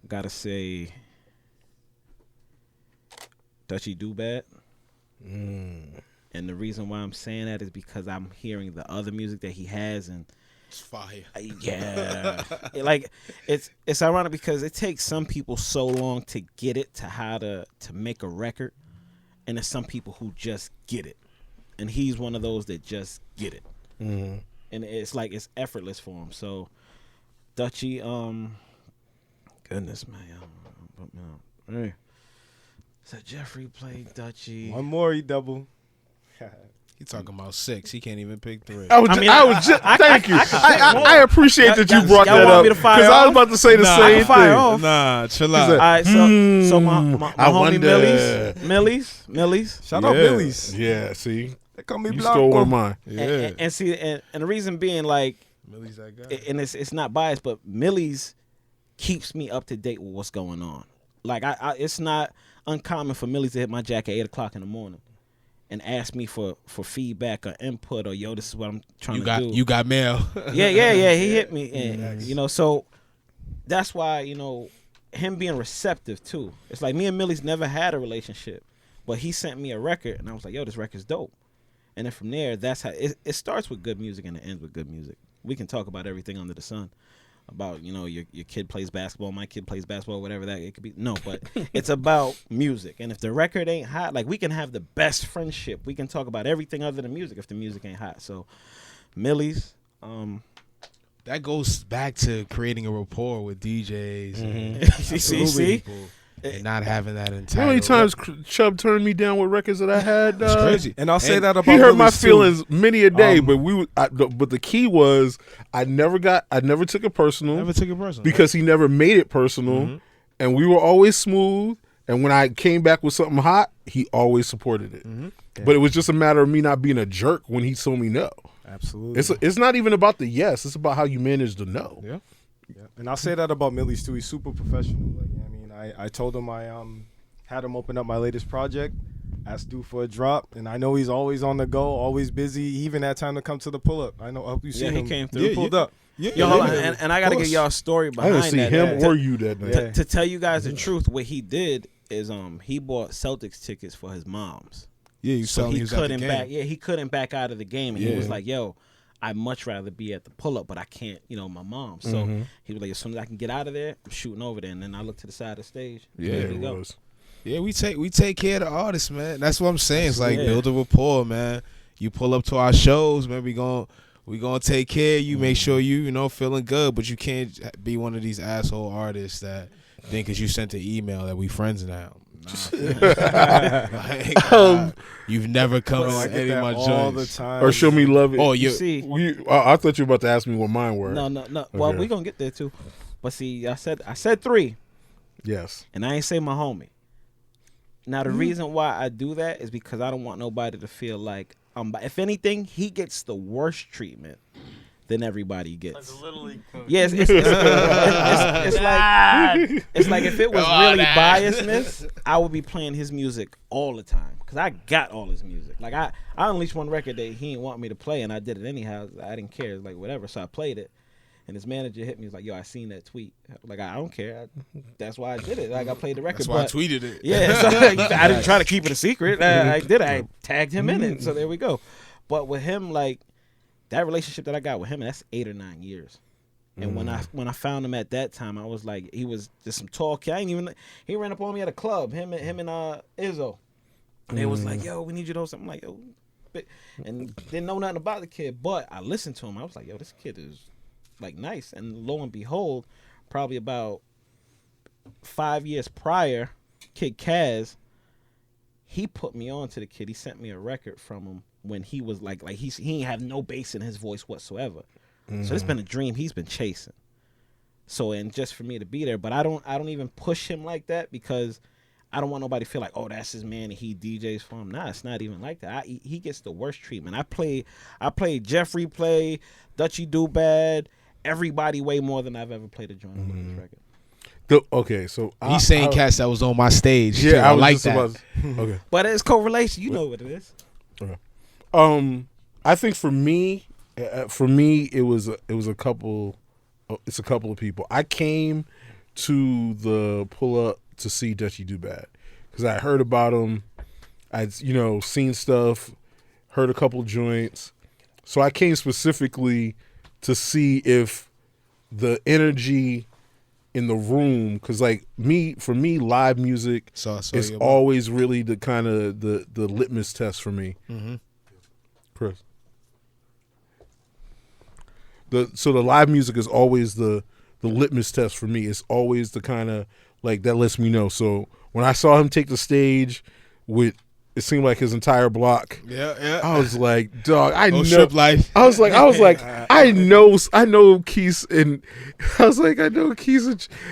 gotta say, Dutchy Do Bad. And the reason why I'm saying that is because I'm hearing the other music that he has, and It's fire. yeah, it's ironic because it takes some people so long to get it to how to make a record, and there's some people who just get it, and he's one of those that just get it, and it's like it's effortless for him. So Dutchy, goodness man, hey. So Jeffrey played Dutchy. One more, EDubble. He talking about 6. He can't even pick 3. I was just thank you. I appreciate that you brought y'all that want up me to fire because I was off? about to say the Nah, same fire thing. off. Nah, chill He's out. like, All right, so my I homie wonder. Millie's. Shout out Billy's. Yeah, see, They call me you Blanco. stole one of mine. Yeah. And see, and the reason being, like, Millie's that guy. and it's not biased, but Millie's keeps me up to date with what's going on. Like, I it's not uncommon for Millie's to hit my jack at 8:00 in the morning and ask me for feedback or input, or yo, this is what I'm trying to do. You got mail. Yeah. He hit me, and so that's why him being receptive too. It's like me and Millie's never had a relationship, but he sent me a record, and I was like, yo, this record's dope. And then from there, that's how it starts with good music and it ends with good music. We can talk about everything under the sun. About your kid plays basketball, my kid plays basketball, whatever that it could be. No, but it's about music. And if the record ain't hot, like, we can have the best friendship. We can talk about everything other than music if the music ain't hot. So Millie's, That goes back to creating a rapport with DJs and see, and not having that How entire. many times Chubb turned me down with records that I had? It's crazy. And I'll say that about He hurt my Willie's, too. feelings many a day, but the key was I never took it personal Never took it personal because he never made it personal, and we were always smooth. And when I came back with something hot, he always supported it. But it was just a matter of me not being a jerk when he told me no. Absolutely. It's not even about the yes; it's about how you manage the no. Yeah. And I'll say that about Millie's too. He's super professional. Like, I mean, I told him had him open up my latest project. Asked Dude for a drop, and I know he's always on the go, always busy. He even had time to come to the pull up. I hope you see him. he came through. He pulled up. Yo, hold on, and I gotta get y'all a story I behind didn't see that. him to, or you that night. Yeah. to tell you guys the truth, what he did is he bought Celtics tickets for his mom's. Yeah, you So saw he he was at the couldn't game. back. Yeah, he couldn't back out of the game, and he was Yeah. like, "Yo, I'd much rather be at the pull up, but I can't. My mom." So Mm-hmm. he was like, "As soon as I can get out of there, I'm shooting over there." And then I looked to the side of the stage. Yeah, there it we go. was. Yeah, we take care of the artists, man. That's what I'm saying. It's like Yeah. build a rapport, man. You pull up to our shows, man. We gonna take care of you, make sure you feeling good. But you can't be one of these asshole artists that think because you sent an email that we friends now. Nah. You've never come Bro, I to get any of my that all the joints. time. Or show me love. Oh, You you see, I thought you were about to ask me what mine were. no. Well, Okay. we gonna get there too. But see, I said 3, Yes. and I ain't say my homie. Now Mm-hmm. the reason why I do that is because I don't want nobody to feel like if anything, he gets the worst treatment than everybody gets. Yes, it's like if it was really biasness, I would be playing his music all the time because I got all his music. Like I unleashed one record that he didn't want me to play, and I did it anyhow. I didn't care, like whatever. So I played it, and his manager hit me. He was like, "Yo, I seen that tweet." Like I don't care. That's why I did it. Like I played the record. That's why I but- tweeted it. yeah, so I didn't try to keep it a secret. I did. I tagged him in it. So there we go. But with him, like that relationship that I got with him, that's 8 or 9 years. And when I found him at that time, I was like, he was just some tall kid. He ran up on me at a club. Him and Izzo. And they was like, "Yo, we need you to host something." I'm like, "Yo," and didn't know nothing about the kid. But I listened to him. I was like, "Yo, this kid is like nice." And lo and behold, probably about 5 years prior, Kid Kaz, he put me on to the kid. He sent me a record from him when he was like he ain't have no bass in his voice whatsoever. So it's been a dream he's been chasing. So and just for me to be there, but I don't even push him like that because I don't want nobody to feel like, oh, that's his man and he DJs for him. Nah, it's not even like that. He gets the worst treatment. I played Jeffrey play, Dutchy Do Bad, everybody way more than I've ever played a joint on this record. Okay, so He's saying cats that was on my stage. too. Yeah, I was like just that. about- okay. But it's correlation. You know what it is. I think for me, it was a couple. It's a couple of people. I came to the pull up to see Dutchy Do Bad because I heard about him. I'd seen stuff, heard a couple joints, so I came specifically to see if the energy in the room, because for me, live music is you always really the kind of the litmus test for me. Mm-hmm. Chris. So the live music is always the litmus test for me. It's always the kind of like that lets me know. So when I saw him take the stage with, it seemed like his entire block. Yeah. I was like, dog, I know. Strip life. I was like, I know Keith and I was like, I know Keith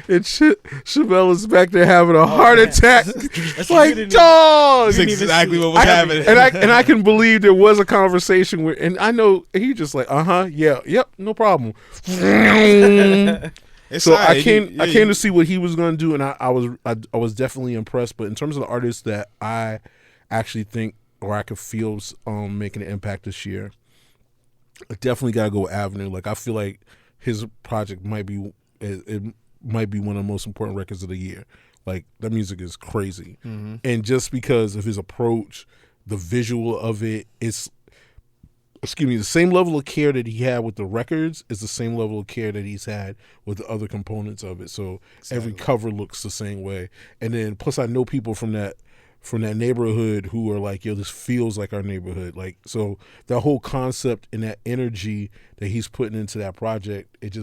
and Chevelle is back there having a heart attack. It's like, dog. That's exactly what was happening. And I can believe there was a conversation with, and I know he just like, yep, no problem. So I came to see what he was going to do, and I was definitely impressed. But in terms of the artists that I actually think or I could feel making an impact this year, I definitely got to go with Avenue. Like I feel like his project might be one of the most important records of the year. Like that music is crazy, and just because of his approach, the visual of it, the same level of care that he had with the records is the same level of care that he's had with the other components of it. So every cover looks the same way. And then plus I know people from that neighborhood who are like, yo, this feels like our neighborhood. Like, so that whole concept and that energy that he's putting into that project, it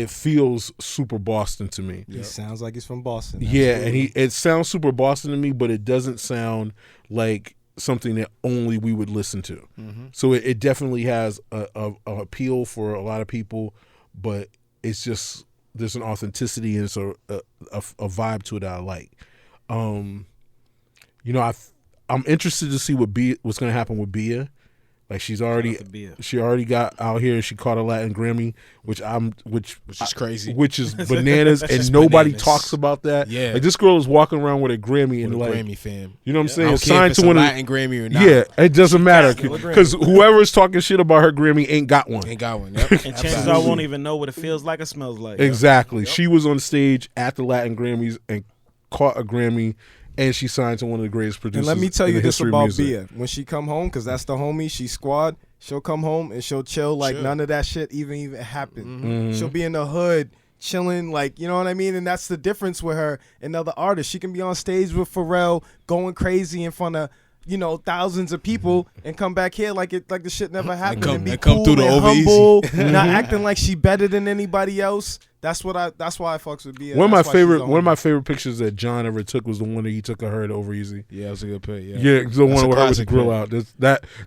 feels super Boston to me. He sounds like he's from Boston. Yeah, Absolutely. and it sounds super Boston to me, but it doesn't sound like something that only we would listen to. So it definitely has a appeal for a lot of people, but it's just there's an authenticity and it's a vibe to it that I like. I'm interested to see what's going to happen with Bia. Like she already got out here. She caught a Latin Grammy, which is crazy, which is bananas, and nobody talks about that. Yeah, like this girl is walking around with a Grammy and like Grammy fam. You know what I'm saying? I don't care if it's a Latin Grammy or not. Yeah, it doesn't matter because whoever's talking shit about her Grammy ain't got one. Ain't got one. Yep. And chances are won't even know what it feels like or smells like. Exactly. Yep. She was on stage at the Latin Grammys and caught a Grammy. And she signed to one of the greatest producers. And let me tell you this about Bia. When she come home, because that's the homie, she squad, she'll come home and she'll chill like none of that shit even happened. Mm-hmm. She'll be in the hood chilling, like, you know what I mean? And that's the difference with her and other artists. She can be on stage with Pharrell going crazy in front of, you know, thousands of people and come back here like the shit never happened and be cool through the and humble, not acting like she better than anybody else. That's why I fucks with Bia. One of my favorite pictures that John ever took was the one that he took of her at Over Easy. Yeah, it was a good pic. Yeah, the one where her with the grill out.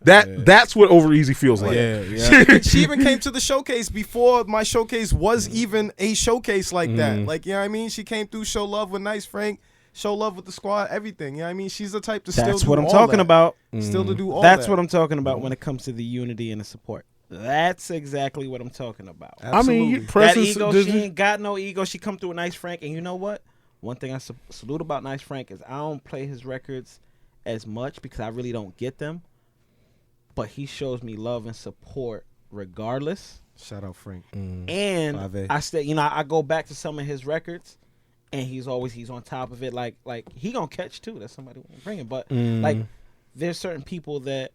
That's what Over Easy feels like. Yeah. She even came to the showcase before my showcase was even a showcase like that. Like, you know what I mean? She came through, show love with Nice Frank, show love with the squad, everything. You know what I mean? She's the type to still do all that. That's what I'm talking about. Still to do all that. That's what I'm talking about when it comes to the unity and the support. That's exactly what I'm talking about. Absolutely. I mean, that ego, she ain't got no ego. She come through with Nice Frank, and you know what? One thing I salute about Nice Frank is I don't play his records as much because I really don't get them. But he shows me love and support regardless. Shout out Frank. And I said, you know, I go back to some of his records, and he's on top of it. Like he gonna catch too. That's somebody bringing. But like, there's certain people that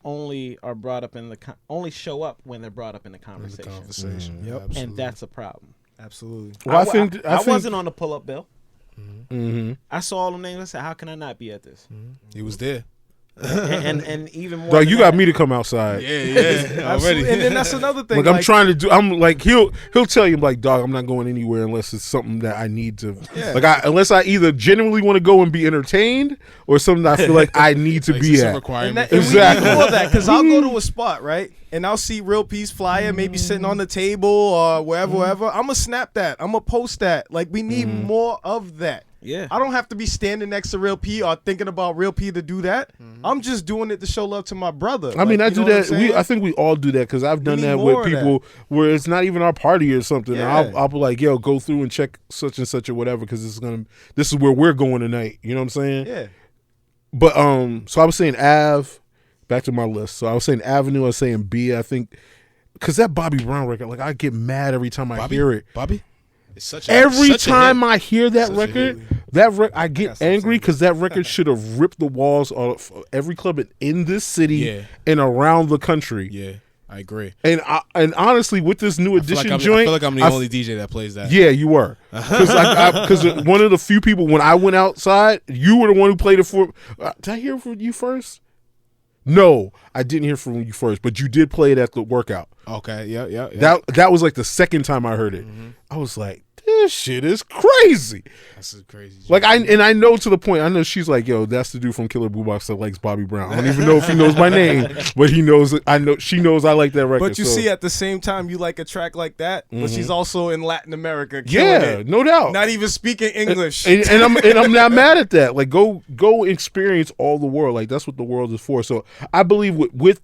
only are brought up in the only show up when they're brought up in the conversation. Yep, and that's a problem. Absolutely. Well, I wasn't on the pull-up bill. Mm-hmm. I saw all the names. I said, "How can I not be at this?" He was there. and even more. Dog, you got me to come outside. Yeah, already. And then that's another thing. Like I'm trying to do. I'm like he'll tell you like, dog, I'm not going anywhere unless it's something that I need to. Yeah. Like unless I either genuinely want to go and be entertained or something that I feel like I need to be at. Exactly. We need that because I'll go to a spot right, and I'll see Real Peace flyer maybe sitting on the table or wherever. I'm gonna snap that. I'm gonna post that. Like we need more of that. Yeah, I don't have to be standing next to Real P or thinking about Real P to do that. I'm just doing it to show love to my brother. I mean, I do that. I think we all do that because I've done that with people where it's not even our party or something. Yeah. I'll be like, yo, go through and check such and such or whatever because this is where we're going tonight. You know what I'm saying? Yeah. But so I was saying Ave, back to my list. So I was saying Avenue. I was saying B. I think because that Bobby Brown record, like I get mad every time I hear it. Bobby. Every time I hear that record, I get angry because that record should have ripped the walls off every club in this city and around the country. Yeah, I agree. And honestly, with this new edition joint, I feel like I'm the only DJ that plays that. Yeah, you were. Because one of the few people when I went outside, you were the one who played it for. Did I hear it from you first? No, I didn't hear from you first, but you did play it at the workout. Okay, yeah. That was like the second time I heard it. I was like, this shit is crazy. That's a crazy. Like I know to the point. I know she's like, yo, that's the dude from KillerBoomBox that likes Bobby Brown. I don't even know if he knows my name, but he knows. She knows I like that record. But you see, at the same time, you like a track like that, but she's also in Latin America. Yeah, no doubt. Not even speaking English. And I'm not mad at that. Like go experience all the world. Like that's what the world is for. So I believe with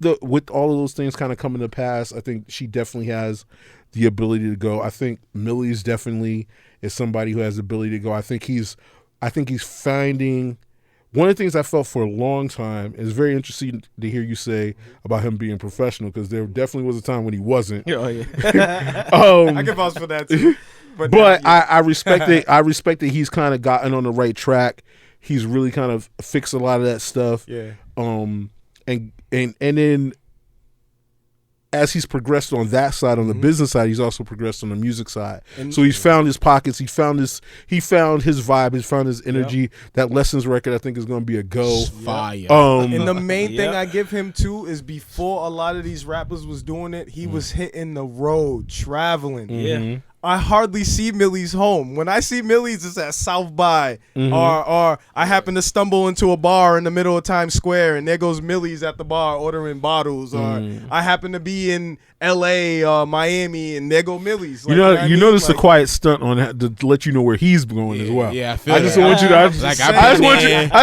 all of those things kind of coming to pass, I think she definitely has the ability to go. I think Millie's definitely is somebody who has the ability to go. I think he's finding one of the things I felt for a long time is very interesting to hear you say about him being professional because there definitely was a time when he wasn't. Oh yeah. I can vouch for that too. But I respect it. I respect that he's kind of gotten on the right track. He's really kind of fixed a lot of that stuff. Yeah. And then as he's progressed on that side, on the business side, he's also progressed on the music side. So he's found his pockets. He found his vibe. He's found his energy. Yep. That Lessons record, I think, is going to be a go. Fire. And the main thing I give him too is before a lot of these rappers was doing it, he was hitting the road, traveling. Yeah. I hardly see Millie's home. When I see Millie's, it's at South by, or I happen to stumble into a bar in the middle of Times Square, and there goes Millie's at the bar ordering bottles, or I happen to be in L.A. or Miami, and there go Millie's. Like, you know, this is a quiet stunt on that to let you know where he's going as well. Yeah, I feel I just want you to. I just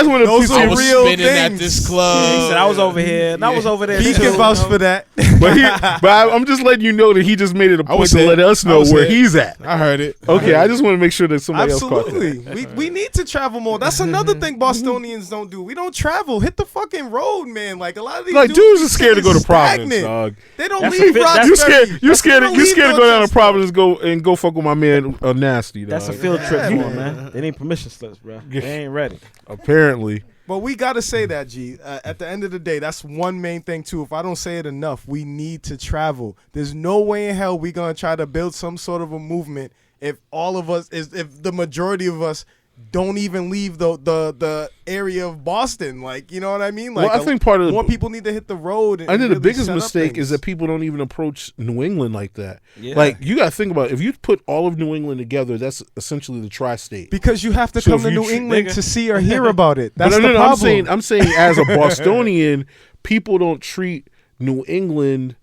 want to. Those are real spinning at things. this club. He said I was over here, and I was over there. He too. can vouch for that. But I'm just letting you know that he just made it a point to let us know where he's at. I heard it. Okay, I just want to make sure that somebody else caught that. Absolutely. We need to travel more. That's another thing Bostonians don't do. We don't travel. Hit the fucking road, man. Like a lot of these dudes are scared to go to Providence, stagnant. dog. They don't That's leave a fit- that's- Roxbury. You scared to Leave go down to Dorchester. Providence go fuck with my man Nasty, dog. That's a field trip Yeah, for man. him, man. They need permission slips, bro. They ain't ready. Apparently. But we got to say that, G. At the end of the day, that's one main thing, too. If I don't say it enough, we need to travel. There's no way in hell we're going to try to build some sort of a movement if all of us, if the majority of us don't even leave the area of Boston. Like, you know what I mean? Like, Well, I think part of more people need to hit the road. And I think really the biggest set up mistake is things. that people don't even approach New England like that. Yeah. Like, you got to think about it. If you put all of New England together, that's essentially the tri-state. Because you have to So come if to you New England nigga. to see or hear about it. That's But the no, problem. I'm saying as a Bostonian, people don't treat New England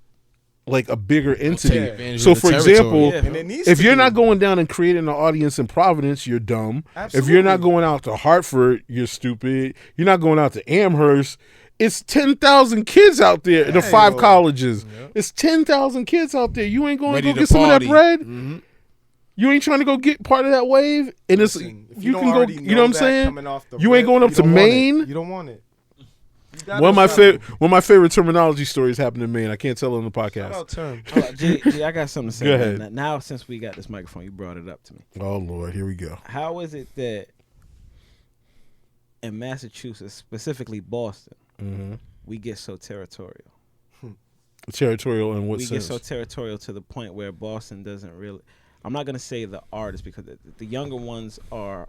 like a bigger entity. advantage So, of the for territory. example, Yeah. And it needs if to you're be. not going down and creating an audience in Providence, you're dumb. If you're not Absolutely. going out to Hartford, you're stupid. You're not going out to Amherst. It's 10,000 kids out there in the 5 yo. colleges. It's 10,000 kids out there. You ain't going Ready to go to get some of that party. bread? Mhm. You ain't trying to go get part of that wave? And it's Listen, if you don't can go, already you know what I'm that saying? coming off the You ain't rip, going up you to don't want it. Maine? You don't want it. You gotta One travel. of my favorite terminology stories happened in Maine. I can't tell it on the Shout podcast. out term. Hold on, G, I got something to say. Go man. ahead. Now, since we got this microphone, you brought it up to me. Oh Lord, here we go. How is it that in Massachusetts, specifically Boston, Mm-hmm. we get so territorial? Territorial in what We sense? get so territorial to the point where Boston doesn't really. I'm not gonna say the artists because the younger ones are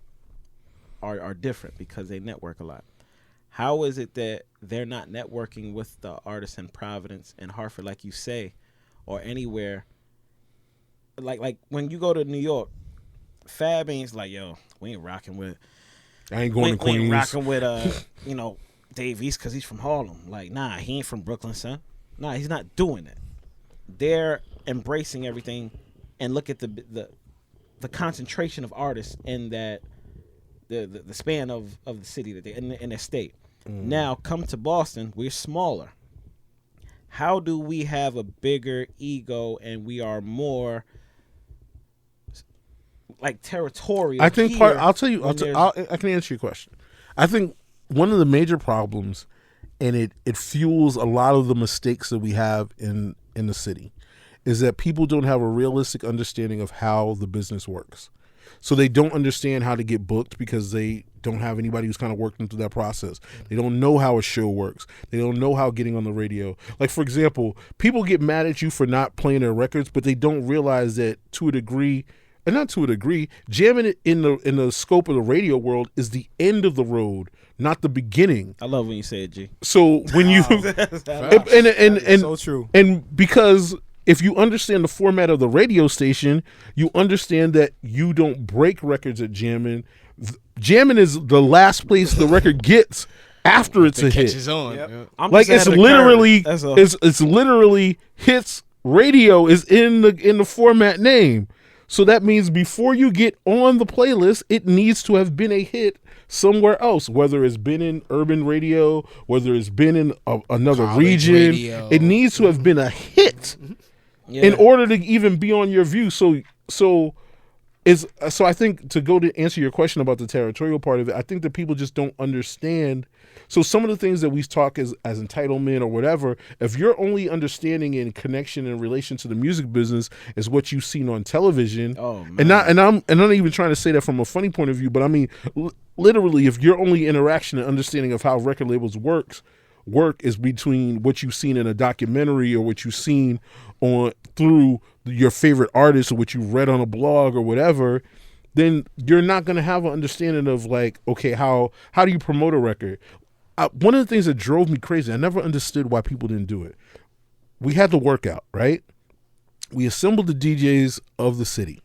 different because they network a lot. How is it that they're not networking with the artists in Providence and Hartford, like you say, or anywhere? Like when you go to New York, Fab ain't like, yo, we ain't rocking with. I ain't We going ain't, to we ain't Queens. rocking with Dave East because he's from Harlem. Like, nah, he ain't from Brooklyn, son. Nah, he's not doing it. They're embracing everything, and look at the concentration of artists in that the span of the city that they in their state. Now come to Boston, we're smaller. How do we have a bigger ego and we are more like territorial? I think here I'll tell you. when there's- I can answer your question. I think one of the major problems, and it fuels a lot of the mistakes that we have in the city, is that people don't have a realistic understanding of how the business works. So they don't understand how to get booked because they don't have anybody who's kind of worked them through that process. They don't know how a show works. They don't know how getting on the radio. Like, for example, people get mad at you for not playing their records, but they don't realize that to a degree, and not to a degree, jamming it in the scope of the radio world is the end of the road, not the beginning. I love when you say it, G. So when you and So true. and because if you understand the format of the radio station, you understand that you don't break records at jamming. Jamming is the last place the record gets after it's a It hit. catches on. Yep. Yeah. I'm Like, just it's ahead of the curve. literally That's all. it's literally hits radio is in the format name. So that means before you get on the playlist, it needs to have been a hit somewhere else, whether it's been in urban radio, whether it's been in another College region. radio. It needs to have been a hit Yeah. in order to even be on your view. So I think to go to answer your question about the territorial part of it, I think that people just don't understand. So some of the things that we talk as entitlement or whatever, if your only understanding and connection in relation to the music business is what you've seen on television, Oh, man. I'm not even trying to say that from a funny point of view, but I mean literally, if your only interaction and understanding of how record labels work is between what you've seen in a documentary or what you've seen on through your favorite artist or what you read on a blog or whatever, then you're not going to have an understanding of like, okay, how do you promote a record? One of the things that drove me crazy, I never understood why people didn't do it. We had the workout, right? We assembled the DJs of the city.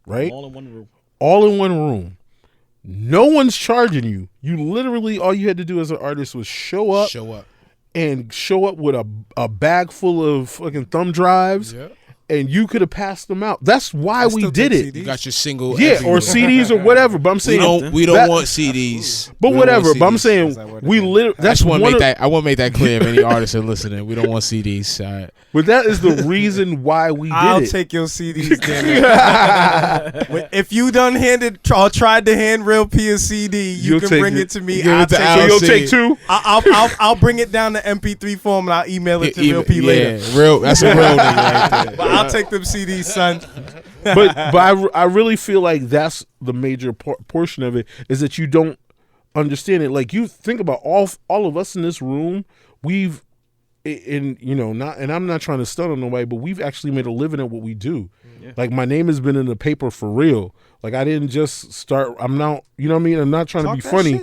right? All in one room. All in one room. No one's charging you. You literally, all you had to do as an artist was show up with a bag full of fucking thumb drives. Yeah. And you could have passed them out. That's why we did it. You got your single. Yeah, everywhere. or CDs or whatever. But I'm saying we don't want CDs. But We don't whatever. want But I'm CDs. saying we literally. I That's just want one to of, make that. I want to make that clear. If any artists are listening, we don't want CDs. All right. But that is the reason why we did I'll it. take your CDs, damn. If you done handed or tried to hand real P a CD, you You'll can take bring it. it to me. Give it to So Al. you'll see take it. two. I'll bring it down to MP3 form and I'll email it to Real P later. Yeah, real. That's a real nigga right there. But I'll take them CDs, son. but I really feel like that's the major portion of it is that you don't understand it. Like you think about all of us in this room, we've not, and I'm not trying to stun on nobody, but we've actually made a living at what we do. Yeah. Like my name has been in the paper for real. Like I didn't just start. I'm not. You know what I mean? I'm not trying to be funny.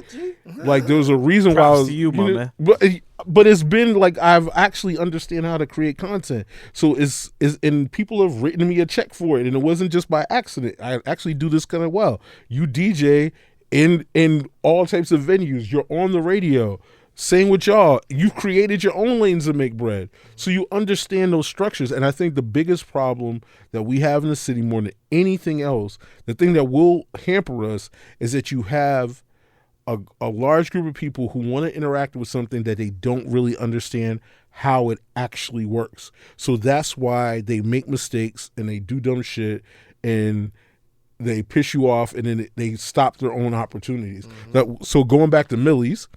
Like there was a reason why I Props was. to you, my man. But it's been like I've actually understand how to create content. So and people have written me a check for it, and it wasn't just by accident. I actually do this kind of well. You DJ in all types of venues. You're on the radio. Same with y'all. You've created your own lanes to make bread. So you understand those structures. And I think the biggest problem that we have in the city more than anything else, the thing that will hamper us is that you have a large group of people who want to interact with something that they don't really understand how it actually works. So that's why they make mistakes and they do dumb shit and they piss you off and then they stop their own opportunities. So going back to Millie's,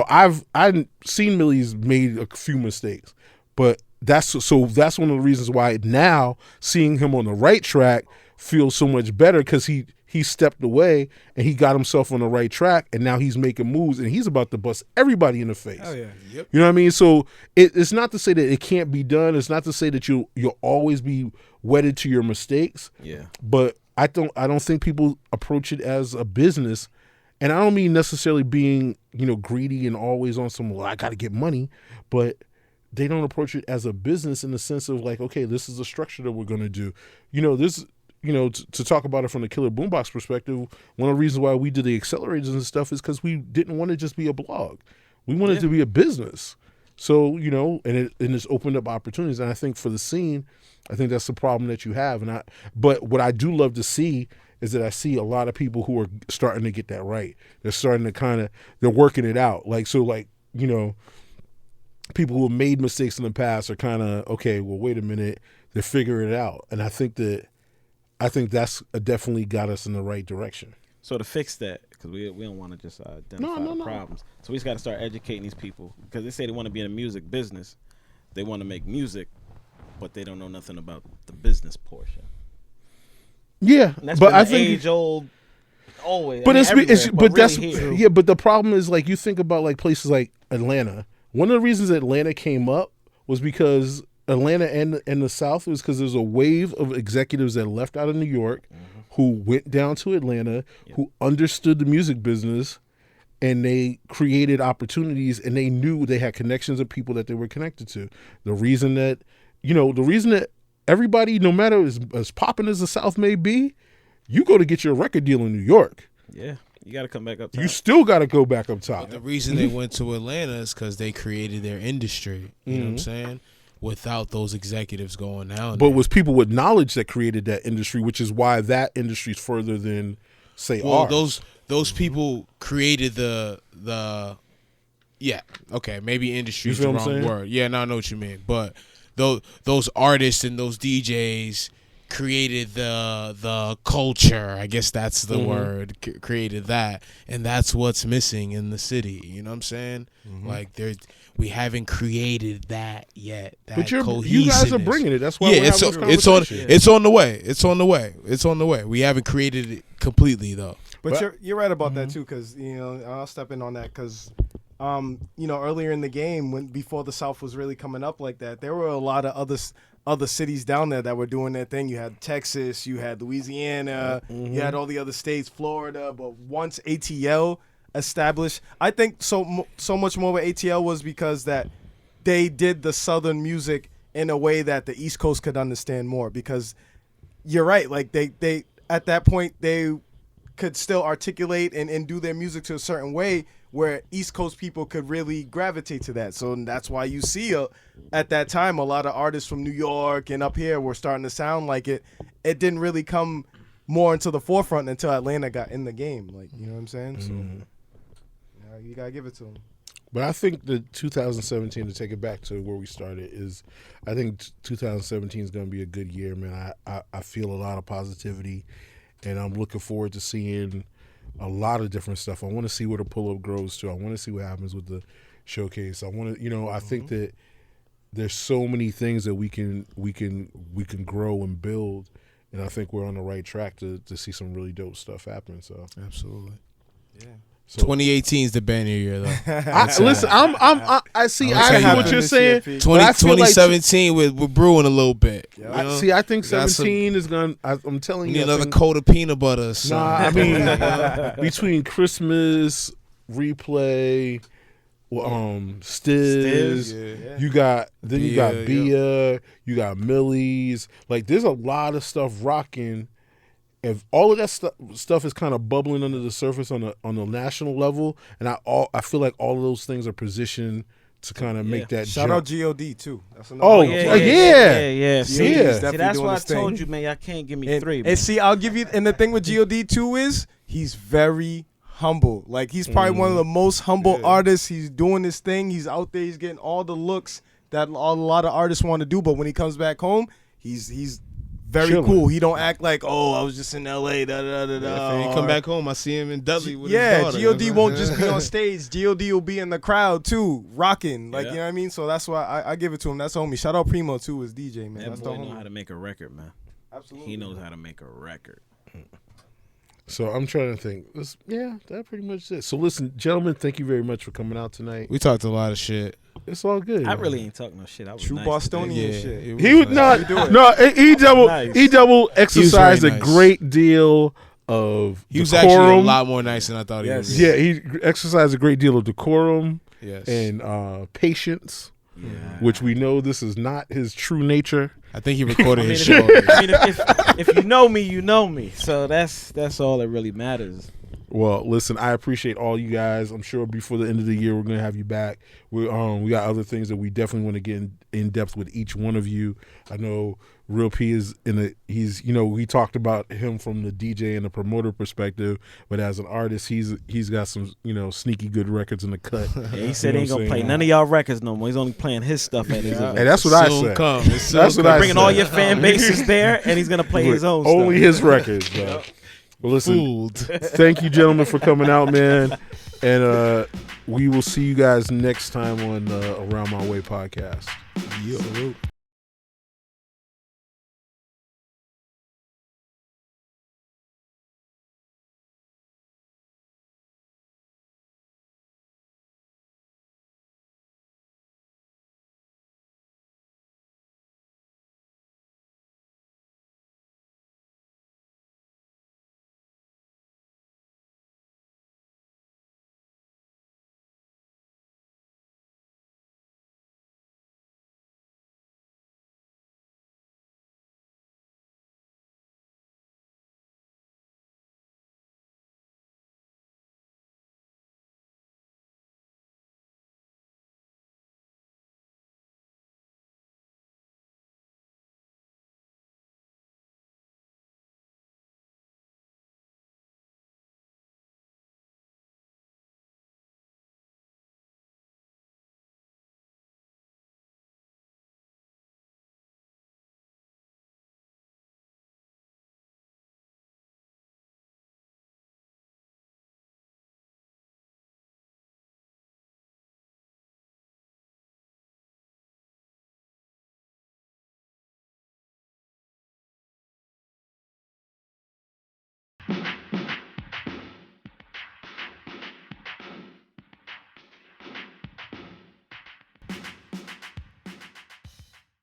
I've seen Millie's made a few mistakes, but that's one of the reasons why now seeing him on the right track feels so much better because he stepped away and he got himself on the right track and now he's making moves and he's about to bust everybody in the face. Oh yeah. Yep. You know what I mean? So it's not to say that it can't be done. It's not to say that you'll always be wedded to your mistakes. Yeah. But I don't think people approach it as a business. And I don't mean necessarily being, greedy and always on some, I got to get money, but they don't approach it as a business in the sense of like, okay, this is the structure that we're going to do. To talk about it from the KillerBoomBox perspective, one of the reasons why we did the accelerators and stuff is because we didn't want to just be a blog. We wanted to be a business. So, and it's opened up opportunities. And I think for the scene, I think that's the problem that you have. But what I do love to see is that I see a lot of people who are starting to get that right. They're starting to they're working it out. People who have made mistakes in the past are kind of, okay, well, wait a minute. They're figuring it out. And I think that's definitely got us in the right direction. So to fix that, because we don't want to just identify the problems. So we just got to start educating these people because they say they want to be in the music business. They want to make music, but they don't know nothing about the business portion. Yeah, And that's but been I the think age old. Always, But that's here. But the problem is like you think about like places like Atlanta. One of the reasons Atlanta came up was because Atlanta and the South was because there's a wave of executives that left out of New York who went down to Atlanta, who understood the music business, and they created opportunities and they knew they had connections of people that they were connected to. The reason that everybody, no matter as popping as the South may be, you go to get your record deal in New York. Yeah, you got to come back up top. You still got to go back up top. But the reason they went to Atlanta is because they created their industry. You know what I'm saying? Without those executives going down But there. it was people with knowledge that created that industry, which is why that industry is further than, say, ours. Those people created the maybe industry You is the feel what I'm wrong saying? word. Yeah, no, I know what you mean. But those artists and those DJs created the culture. I guess that's the word. Created that, and that's what's missing in the city. You know what I'm saying? Like we haven't created that yet. That But you cohesiveness. guys are bringing it. That's why we're it's having this it's on conversation. it's on the way. It's on the way. It's on the way. We haven't created it completely though. But you're right about that too, because I'll step in on that because earlier in the game before the South was really coming up like that, there were a lot of other cities down there that were doing their thing. You had Texas, you had Louisiana, you had all the other states, Florida. But once ATL established, I think so much more with ATL was because that they did the Southern music in a way that the East Coast could understand more because you're right. Like they at that point they could still articulate and do their music to a certain way where East Coast people could really gravitate to that. So that's why you see at that time a lot of artists from New York and up here were starting to sound like it. It didn't really come more into the forefront until Atlanta got in the game. Like, you know what I'm saying? So you gotta give it to them. But I think the 2017, to take it back to where we started, is I think 2017 is going to be a good year, man. I feel a lot of positivity, and I'm looking forward to seeing a lot of different stuff. I want to see where the pull-up grows to. I want to see what happens with the showcase. I want to, I think that there's so many things that we can grow and build, and I think we're on the right track to see some really dope stuff happen. So absolutely, yeah. So 2018 is the banner year, though. Listen, I see. I hear what you're saying. 2017, we're brewing a little bit. Yeah. I think 17 is gonna. I'm telling you, need another coat of peanut butter. Nah, I mean, between Christmas, Replay, Stiz, you got Bia, you got Millie's. Like, there's a lot of stuff rocking. If all of that stuff is kind of bubbling under the surface on the national level, and I feel like all of those things are positioned to kind of make that shout jump. out God too. That's another yeah. See, that's why I told you, man. Y'all can't give me three. And see, I'll give you. And the thing with God too is he's very humble. Like, he's probably one of the most humble artists. He's doing this thing. He's out there. He's getting all the looks that a lot of artists want to do. But when he comes back home, he's very chilling. Cool. He don't act like, oh, I was just in L.A. If he come back home, I see him in Dudley with his daughter. God won't just be on stage. God will be in the crowd too, rocking. Like, you know what I mean? So that's why I give it to him. That's homie. Shout out Primo too, his DJ, man. That boy know how to make a record, man. Absolutely. He knows how to make a record. So I'm trying to think. That pretty much it. So listen, gentlemen, thank you very much for coming out tonight. We talked a lot of shit. It's all good. I really ain't talking no shit. I was true nice Bostonian shit. He would not. EDubble exercised a great deal of He was decorum. actually a lot more nice than I thought he was. Yeah, he exercised a great deal of decorum and patience, which we know this is not his true nature. I think he recorded his show. If you know me, you know me. So that's all that really matters. Well, listen, I appreciate all you guys. I'm sure before the end of the year we're gonna have you back. We got other things that we definitely want to get in depth with each one of you. I know Real P is we talked about him from the DJ and the promoter perspective, but as an artist, he's got some sneaky good records in the cut. Yeah, he said he ain't gonna play none of y'all records no more. He's only playing his stuff at his event. And that's what I said. That's what I said. Bringing all your fan bases there, and he's gonna play his own stuff. Only his records, bro. Well, listen, thank you, gentlemen, for coming out, man. And we will see you guys next time on Around My Way podcast. Salute.